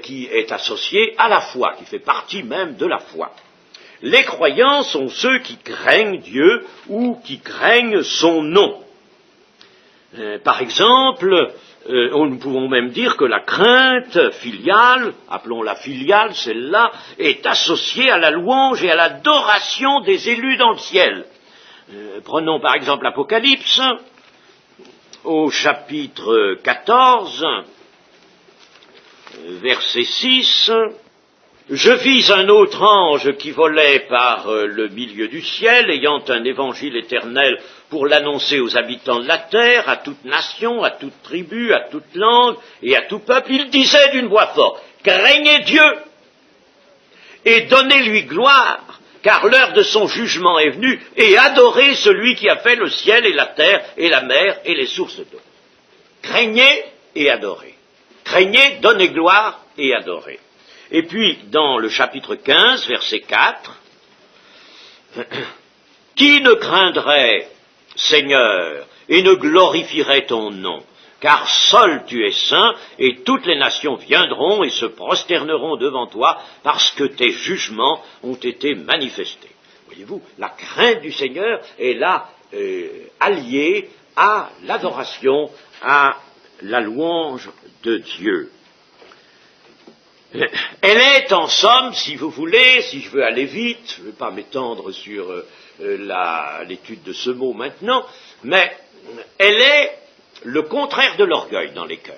qui est associé à la foi, qui fait partie même de la foi. Les croyants sont ceux qui craignent Dieu ou qui craignent son nom. Par exemple, nous pouvons même dire que la crainte filiale, appelons-la filiale, celle-là, est associée à la louange et à l'adoration des élus dans le ciel. Prenons par exemple l'Apocalypse, au chapitre 14, verset 6, « Je vis un autre ange qui volait par le milieu du ciel, ayant un évangile éternel pour l'annoncer aux habitants de la terre, à toute nation, à toute tribu, à toute langue et à tout peuple. Il disait d'une voix forte, « Craignez Dieu et donnez-lui gloire, car l'heure de son jugement est venue, et adorez celui qui a fait le ciel et la terre et la mer et les sources d'eau. » Craignez et adorez. Craignez, donnez gloire et adorez. Et puis, dans le chapitre 15, verset 4, « Qui ne craindrait, Seigneur, et ne glorifierait ton nom, car seul tu es saint, et toutes les nations viendront et se prosterneront devant toi, parce que tes jugements ont été manifestés. » Voyez-vous, la crainte du Seigneur est là alliée à l'adoration, à la louange de Dieu. Elle est en somme, si vous voulez, si je veux aller vite, je ne vais pas m'étendre sur l'étude de ce mot maintenant, mais elle est le contraire de l'orgueil dans les cœurs.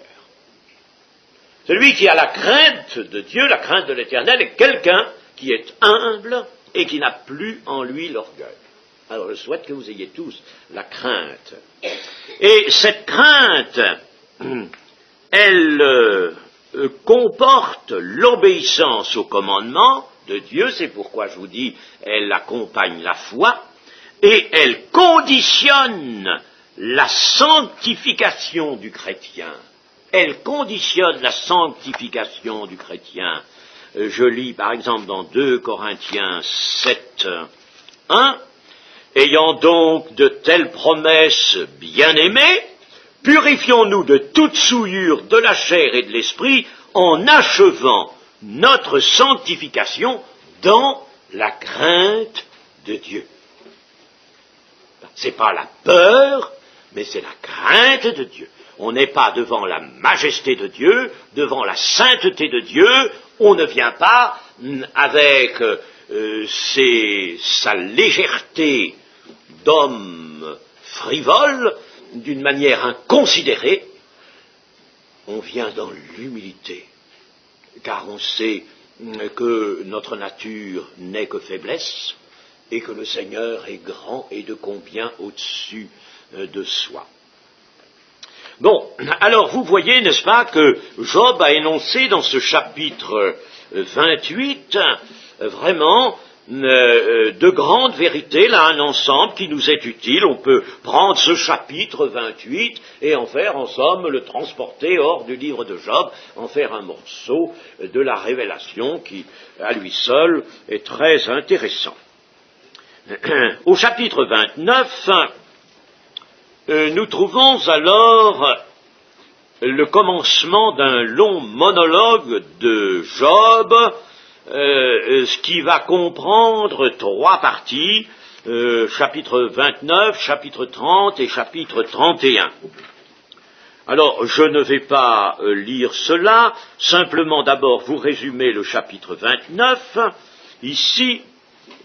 Celui qui a la crainte de Dieu, la crainte de l'Éternel, est quelqu'un qui est humble et qui n'a plus en lui l'orgueil. Alors je souhaite que vous ayez tous la crainte. Et cette crainte, elle comporte l'obéissance au commandement de Dieu, c'est pourquoi je vous dis, elle accompagne la foi, et elle conditionne la sanctification du chrétien. Elle conditionne la sanctification du chrétien. Je lis par exemple dans 2 Corinthiens 7, 1, « Ayant donc de telles promesses bien-aimées, purifions-nous de toute souillure de la chair et de l'esprit en achevant notre sanctification dans la crainte de Dieu. C'est pas la peur, mais c'est la crainte de Dieu. On n'est pas devant la majesté de Dieu, devant la sainteté de Dieu, on ne vient pas avec sa légèreté d'homme frivole, d'une manière inconsidérée, on vient dans l'humilité, car on sait que notre nature n'est que faiblesse, et que le Seigneur est grand et de combien au-dessus de soi. Bon, alors vous voyez, n'est-ce pas, que Job a énoncé dans ce chapitre 28 vraiment de grandes vérités, là un ensemble qui nous est utile. On peut prendre ce chapitre 28 et en faire, en somme, le transporter hors du livre de Job, en faire un morceau de la révélation qui, à lui seul, est très intéressant. Au chapitre 29, nous trouvons alors le commencement d'un long monologue de Job, ce qui va comprendre trois parties, chapitre 29, chapitre 30 et chapitre 31. Alors, je ne vais pas lire cela, simplement d'abord vous résumer le chapitre 29. Ici,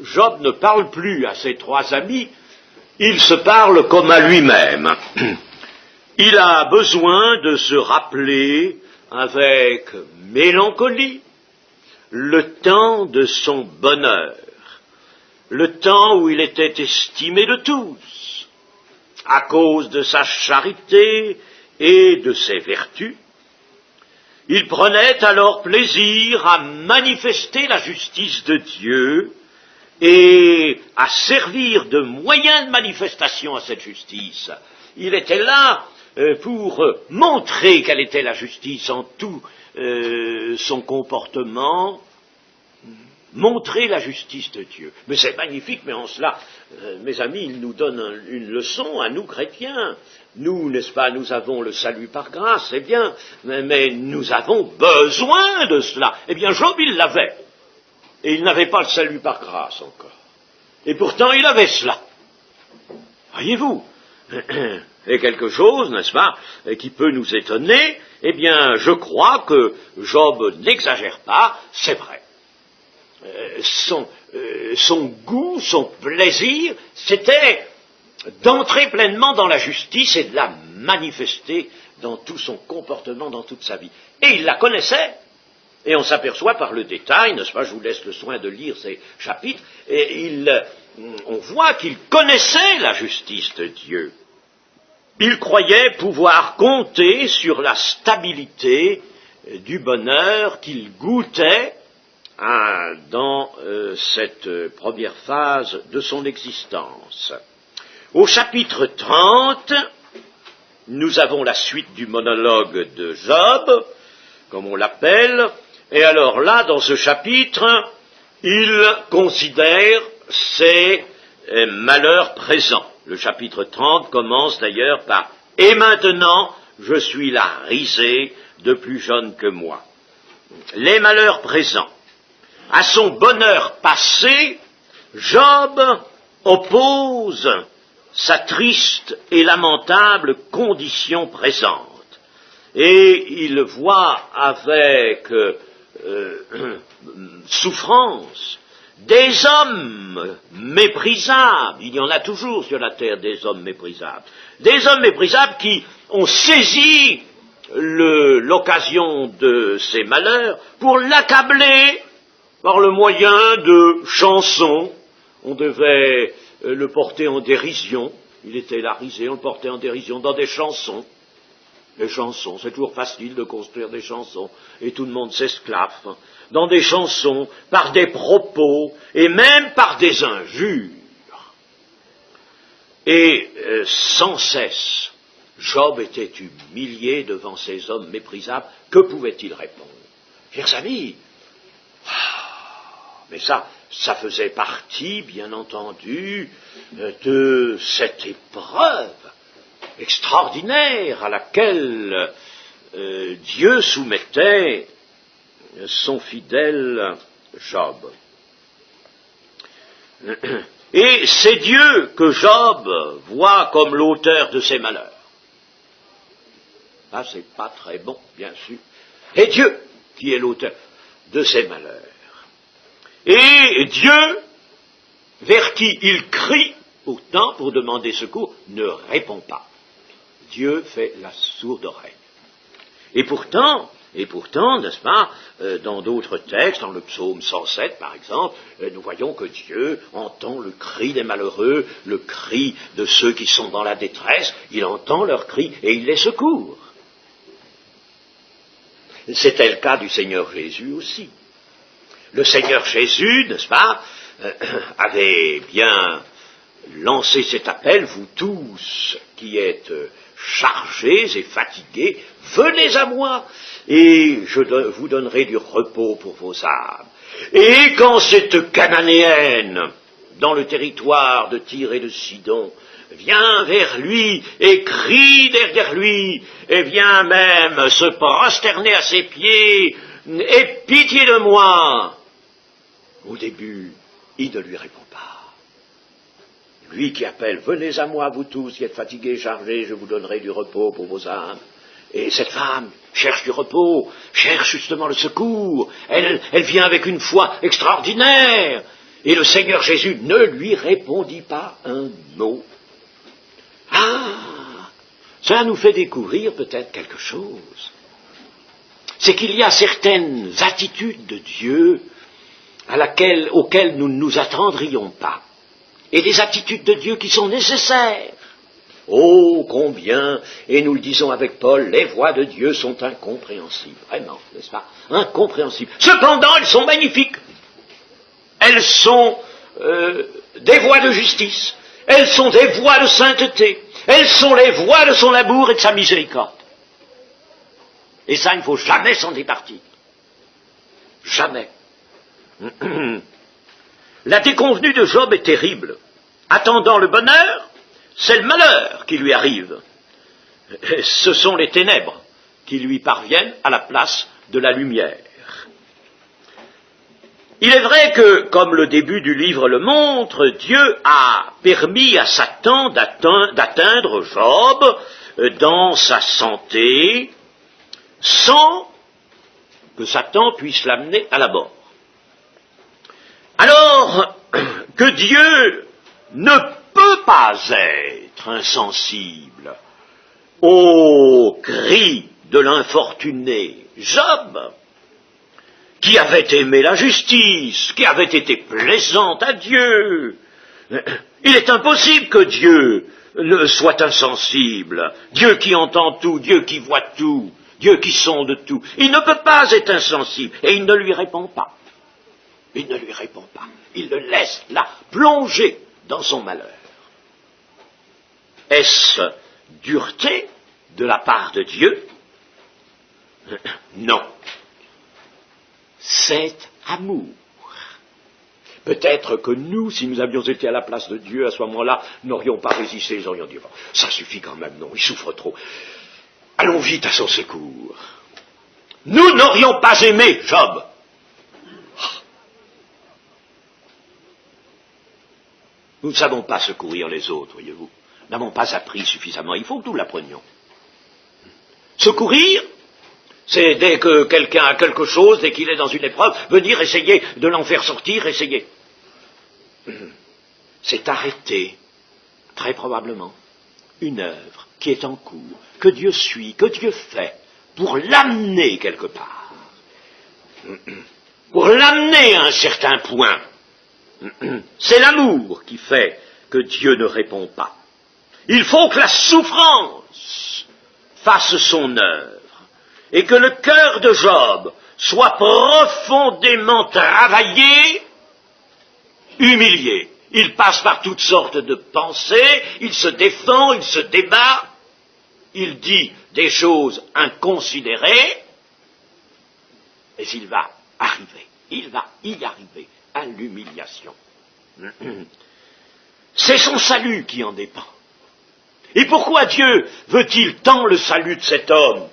Job ne parle plus à ses trois amis, il se parle comme à lui-même. Il a besoin de se rappeler avec mélancolie le temps de son bonheur, le temps où il était estimé de tous, à cause de sa charité et de ses vertus. Il prenait alors plaisir à manifester la justice de Dieu et à servir de moyen de manifestation à cette justice. Il était là pour montrer quelle était la justice en tout son comportement, montrer la justice de Dieu. Mais c'est magnifique, mais en cela, mes amis, il nous donne une leçon à nous chrétiens. Nous, n'est-ce pas, nous avons le salut par grâce, c'est bien, mais nous avons besoin de cela. Eh bien, Job, il l'avait. Et il n'avait pas le salut par grâce encore. Et pourtant, il avait cela. Voyez-vous, et quelque chose, n'est-ce pas, qui peut nous étonner, eh bien, je crois que Job n'exagère pas, c'est vrai. Son goût, son plaisir, c'était d'entrer pleinement dans la justice et de la manifester dans tout son comportement, dans toute sa vie. Et il la connaissait. Et on s'aperçoit par le détail, n'est-ce pas, je vous laisse le soin de lire ces chapitres, et on voit qu'il connaissait la justice de Dieu. Il croyait pouvoir compter sur la stabilité du bonheur qu'il goûtait dans cette première phase de son existence. Au chapitre 30, nous avons la suite du monologue de Job, comme on l'appelle. Et alors là, dans ce chapitre, il considère ses malheurs présents. Le chapitre 30 commence d'ailleurs par « Et maintenant, je suis la risée de plus jeune que moi ». Les malheurs présents. À son bonheur passé, Job oppose sa triste et lamentable condition présente. Et il voit avec souffrance des hommes méprisables, il y en a toujours sur la terre des hommes méprisables qui ont saisi l'occasion de ces malheurs pour l'accabler par le moyen de chansons. On devait le porter en dérision, il était la risée, on le portait en dérision dans des chansons. Les chansons, c'est toujours facile de construire des chansons, et tout le monde s'esclaffe dans des chansons, par des propos, et même par des injures. Et sans cesse, Job était humilié devant ces hommes méprisables. Que pouvait-il répondre? Chers amis, mais ça faisait partie, bien entendu, de cette épreuve extraordinaire à laquelle Dieu soumettait son fidèle Job. Et c'est Dieu que Job voit comme l'auteur de ses malheurs. Ah, c'est pas très bon, bien sûr. Et Dieu qui est l'auteur de ses malheurs. Et Dieu, vers qui il crie, pourtant, pour demander secours, ne répond pas. Dieu fait la sourde oreille. Et pourtant, n'est-ce pas, dans d'autres textes, dans le psaume 107 par exemple, nous voyons que Dieu entend le cri des malheureux, le cri de ceux qui sont dans la détresse, il entend leur cri et il les secourt. C'était le cas du Seigneur Jésus aussi. Le Seigneur Jésus, n'est-ce pas, avait bien lancé cet appel, vous tous qui êtes chargés et fatigués, venez à moi, et je vous donnerai du repos pour vos âmes. Et quand cette Cananéenne, dans le territoire de Tyr et de Sidon, vient vers lui et crie derrière lui, et vient même se prosterner à ses pieds, aie pitié de moi. Au début, il ne lui répond pas. Lui qui appelle, venez à moi, vous tous qui êtes fatigués, chargés, je vous donnerai du repos pour vos âmes. Et cette femme cherche du repos, cherche justement le secours, elle vient avec une foi extraordinaire. Et le Seigneur Jésus ne lui répondit pas un mot. Ah, ça nous fait découvrir peut-être quelque chose. C'est qu'il y a certaines attitudes de Dieu auxquelles nous ne nous attendrions pas. Et des attitudes de Dieu qui sont nécessaires. Oh, combien, et nous le disons avec Paul, les voies de Dieu sont incompréhensibles. Vraiment, n'est-ce pas? Incompréhensibles. Cependant, elles sont magnifiques. Elles sont des voies de justice. Elles sont des voies de sainteté. Elles sont les voies de son amour et de sa miséricorde. Et ça, il ne faut jamais s'en départir. Jamais. La déconvenue de Job est terrible. Attendant le bonheur, c'est le malheur qui lui arrive. Ce sont les ténèbres qui lui parviennent à la place de la lumière. Il est vrai que, comme le début du livre le montre, Dieu a permis à Satan d'atteindre Job dans sa santé sans que Satan puisse l'amener à la mort. Alors que Dieu ne peut pas être insensible au cri de l'infortuné Job, qui avait aimé la justice, qui avait été plaisant à Dieu, il est impossible que Dieu ne soit insensible, Dieu qui entend tout, Dieu qui voit tout, Dieu qui sonde tout, il ne peut pas être insensible, et il ne lui répond pas. Il ne lui répond pas. Il le laisse là, plongé dans son malheur. Est-ce dureté de la part de Dieu? Non. C'est amour. Peut-être que nous, si nous avions été à la place de Dieu à ce moment-là, n'aurions pas résisté, nous aurions dit, bon, ça suffit quand même, non, il souffre trop. Allons vite à son secours. Nous n'aurions pas aimé Job. Nous ne savons pas secourir les autres, voyez-vous. Nous n'avons pas appris suffisamment. Il faut que nous l'apprenions. Secourir, c'est dès que quelqu'un a quelque chose, dès qu'il est dans une épreuve, venir essayer de l'en faire sortir, essayer. C'est arrêter, très probablement, une œuvre qui est en cours, que Dieu suit, que Dieu fait, pour l'amener quelque part. Pour l'amener à un certain point. C'est l'amour qui fait que Dieu ne répond pas. Il faut que la souffrance fasse son œuvre et que le cœur de Job soit profondément travaillé, humilié. Il passe par toutes sortes de pensées, il se défend, il se débat, il dit des choses inconsidérées, mais il va y arriver à l'humiliation. C'est son salut qui en dépend. Et pourquoi Dieu veut-il tant le salut de cet homme?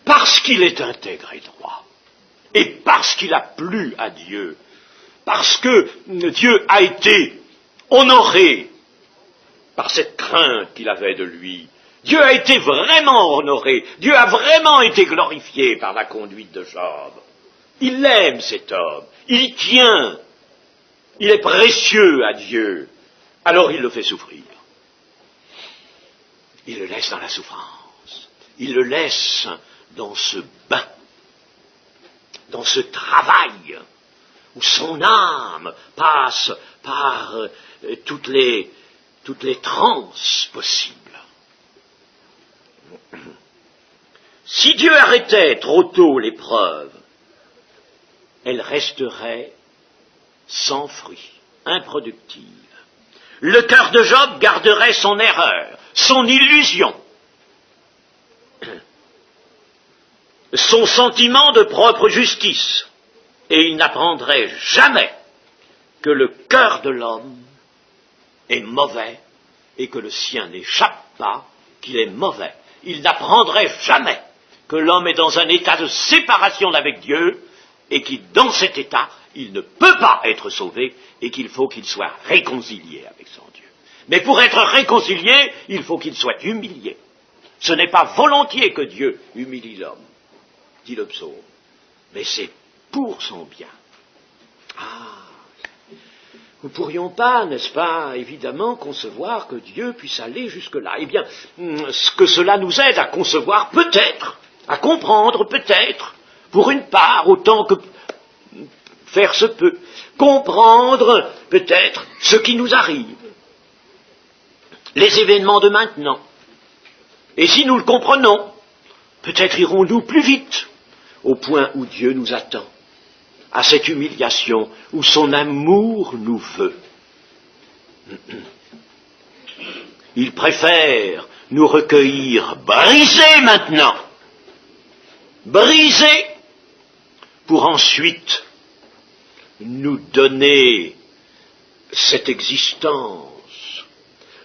Parce qu'il est intègre et droit. Et parce qu'il a plu à Dieu parce que Dieu a été honoré par cette crainte qu'il avait de lui. Dieu a été vraiment honoré, Dieu a vraiment été glorifié par la conduite de Job. Il aime cet homme, il y tient, il est précieux à Dieu, alors il le fait souffrir. Il le laisse dans la souffrance, il le laisse dans ce bain, dans ce travail, où son âme passe par toutes les transes possibles. Si Dieu arrêtait trop tôt l'épreuve, elle resterait sans fruit, improductive. Le cœur de Job garderait son erreur, son illusion, son sentiment de propre justice, et il n'apprendrait jamais que le cœur de l'homme est mauvais et que le sien n'échappe pas, qu'il est mauvais. Il n'apprendrait jamais que l'homme est dans un état de séparation d'avec Dieu et qu'il, dans cet état, il ne peut pas être sauvé et qu'il faut qu'il soit réconcilié avec son Dieu. Mais pour être réconcilié, il faut qu'il soit humilié. Ce n'est pas volontiers que Dieu humilie l'homme, dit le psaume, mais c'est pour son bien. Nous ne pourrions pas, n'est-ce pas, évidemment, concevoir que Dieu puisse aller jusque-là. Eh bien, ce que cela nous aide à concevoir, peut-être, à comprendre, peut-être, pour une part, autant que faire se peut, comprendre, peut-être, ce qui nous arrive, les événements de maintenant. Et si nous le comprenons, peut-être irons-nous plus vite, au point où Dieu nous attend, à cette humiliation où son amour nous veut. Il préfère nous recueillir brisés maintenant, brisés, pour ensuite nous donner cette existence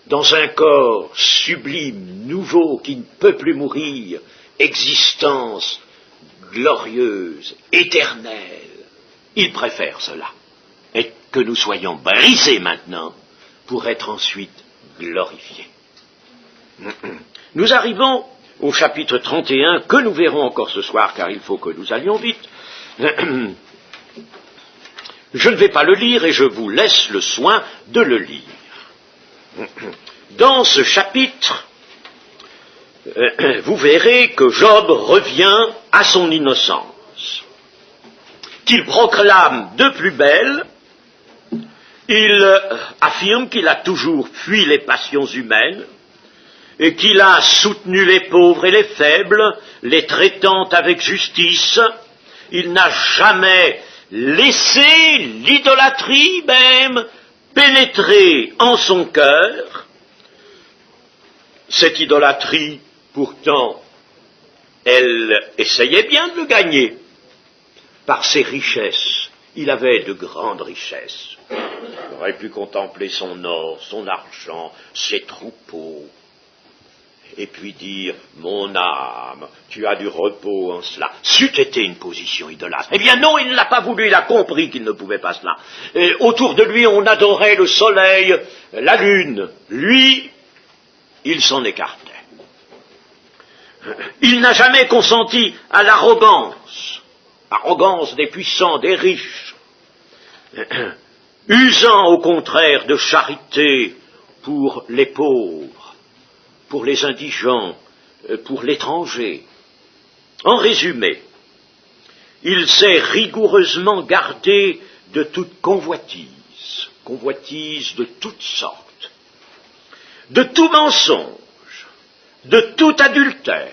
dans un corps sublime, nouveau, qui ne peut plus mourir, existence glorieuse, éternelle. Il préfère cela, et que nous soyons brisés maintenant pour être ensuite glorifiés. Nous arrivons au chapitre 31, que nous verrons encore ce soir, car il faut que nous allions vite. Je ne vais pas le lire et je vous laisse le soin de le lire. Dans ce chapitre, vous verrez que Job revient à son innocence, qu'il proclame de plus belle. Il affirme qu'il a toujours fui les passions humaines et qu'il a soutenu les pauvres et les faibles, les traitant avec justice. Il n'a jamais laissé l'idolâtrie même pénétrer en son cœur. Cette idolâtrie, pourtant, elle essayait bien de le gagner par ses richesses. Il avait de grandes richesses. Il aurait pu contempler son or, son argent, ses troupeaux, et puis dire, mon âme, tu as du repos en cela. C'eût été une position idolâtre. Eh bien non, il ne l'a pas voulu, il a compris qu'il ne pouvait pas cela. Et autour de lui, on adorait le soleil, la lune. Lui, il s'en écartait. Il n'a jamais consenti à l'arrogance des puissants, des riches, usant au contraire de charité pour les pauvres, pour les indigents, pour l'étranger. En résumé, il s'est rigoureusement gardé de toute convoitise de toutes sortes, de tout mensonge, de tout adultère,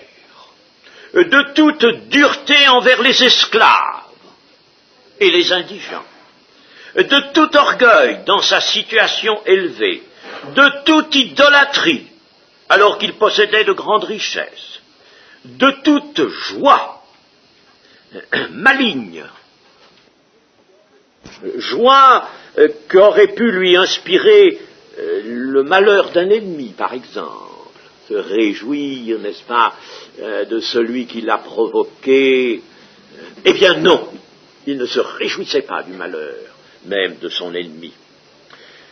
de toute dureté envers les esclaves et les indigents, de tout orgueil dans sa situation élevée, de toute idolâtrie, alors qu'il possédait de grandes richesses, de toute joie maligne, joie qu'aurait pu lui inspirer le malheur d'un ennemi, par exemple, se réjouir, n'est-ce pas, de celui qui l'a provoqué. Eh bien non, il ne se réjouissait pas du malheur, même de son ennemi.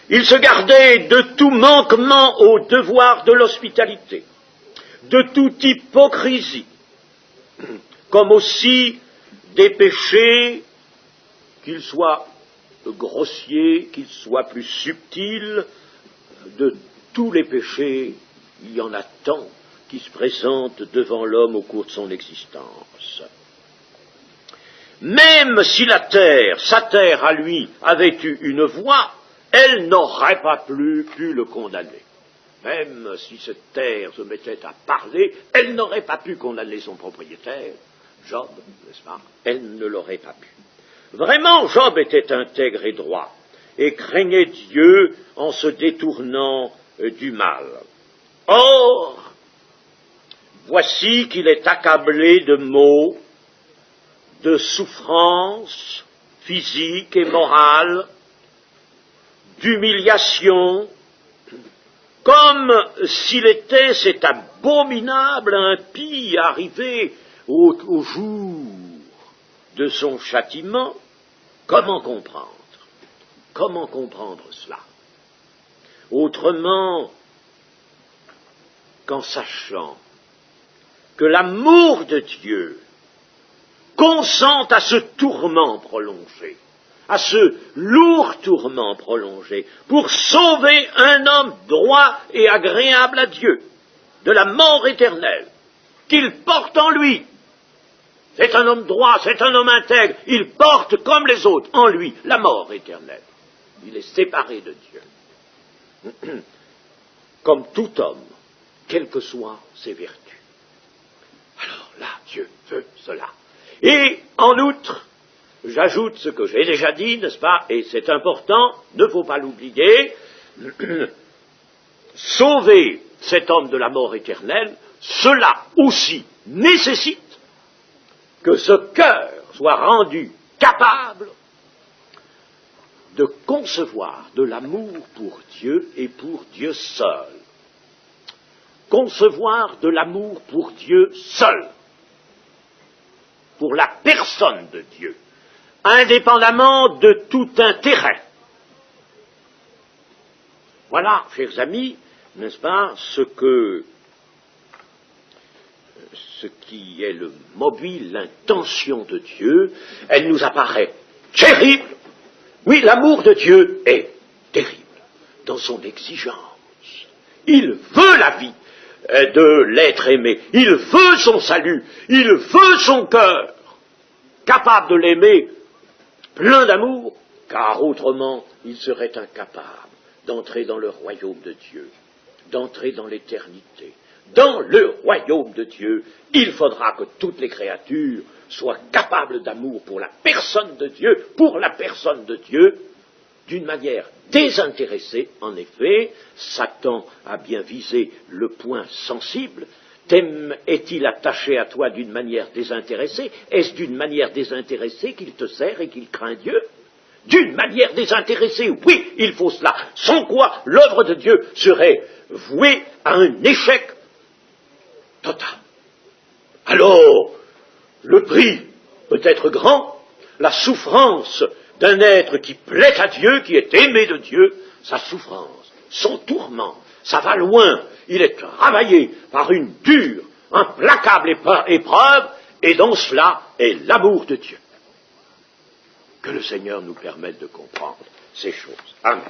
Il se gardait de tout manquement au devoir de l'hospitalité, de toute hypocrisie, comme aussi des péchés, qu'ils soient grossiers, qu'ils soient plus subtils. De tous les péchés, il y en a tant qui se présentent devant l'homme au cours de son existence. Même si la terre, sa terre à lui, avait eu une voix, elle n'aurait pas pu le condamner. Même si cette terre se mettait à parler, elle n'aurait pas pu condamner son propriétaire, Job, n'est-ce pas? Elle ne l'aurait pas pu. Vraiment, Job était intègre et droit, et craignait Dieu en se détournant du mal. Or, voici qu'il est accablé de maux, de souffrances physiques et morales, d'humiliation, comme s'il était cet abominable impie arrivé au jour de son châtiment. Comment comprendre? Comment comprendre cela? Autrement qu'en sachant que l'amour de Dieu consent à ce tourment prolongé, à ce lourd tourment prolongé, pour sauver un homme droit et agréable à Dieu de la mort éternelle, qu'il porte en lui. C'est un homme droit, c'est un homme intègre, il porte comme les autres en lui la mort éternelle. Il est séparé de Dieu, comme tout homme, quelles que soient ses vertus. Alors là, Dieu veut cela. Et en outre, j'ajoute ce que j'ai déjà dit, n'est-ce pas, et c'est important, ne faut pas l'oublier, sauver cet homme de la mort éternelle, cela aussi nécessite que ce cœur soit rendu capable de concevoir de l'amour pour Dieu et pour Dieu seul. Concevoir de l'amour pour Dieu seul, pour la personne de Dieu, indépendamment de tout intérêt. Voilà, chers amis, n'est-ce pas, ce qui est le mobile, l'intention de Dieu. Elle nous apparaît terrible. Oui, l'amour de Dieu est terrible dans son exigence. Il veut la vie de l'être aimé. Il veut son salut. Il veut son cœur capable de l'aimer, plein d'amour, car autrement il serait incapable d'entrer dans le royaume de Dieu, d'entrer dans l'éternité. Dans le royaume de Dieu, il faudra que toutes les créatures soient capables d'amour pour la personne de Dieu, d'une manière désintéressée. En effet, Satan a bien visé le point sensible. Est-il attaché à toi d'une manière désintéressée? Est-ce d'une manière désintéressée qu'il te sert et qu'il craint Dieu? D'une manière désintéressée, oui, il faut cela. Sans quoi, l'œuvre de Dieu serait vouée à un échec total. Alors, le prix peut être grand, la souffrance d'un être qui plaît à Dieu, qui est aimé de Dieu, sa souffrance, son tourment, ça va loin, il est travaillé par une dure, implacable épreuve, et dans cela est l'amour de Dieu. Que le Seigneur nous permette de comprendre ces choses. Amen.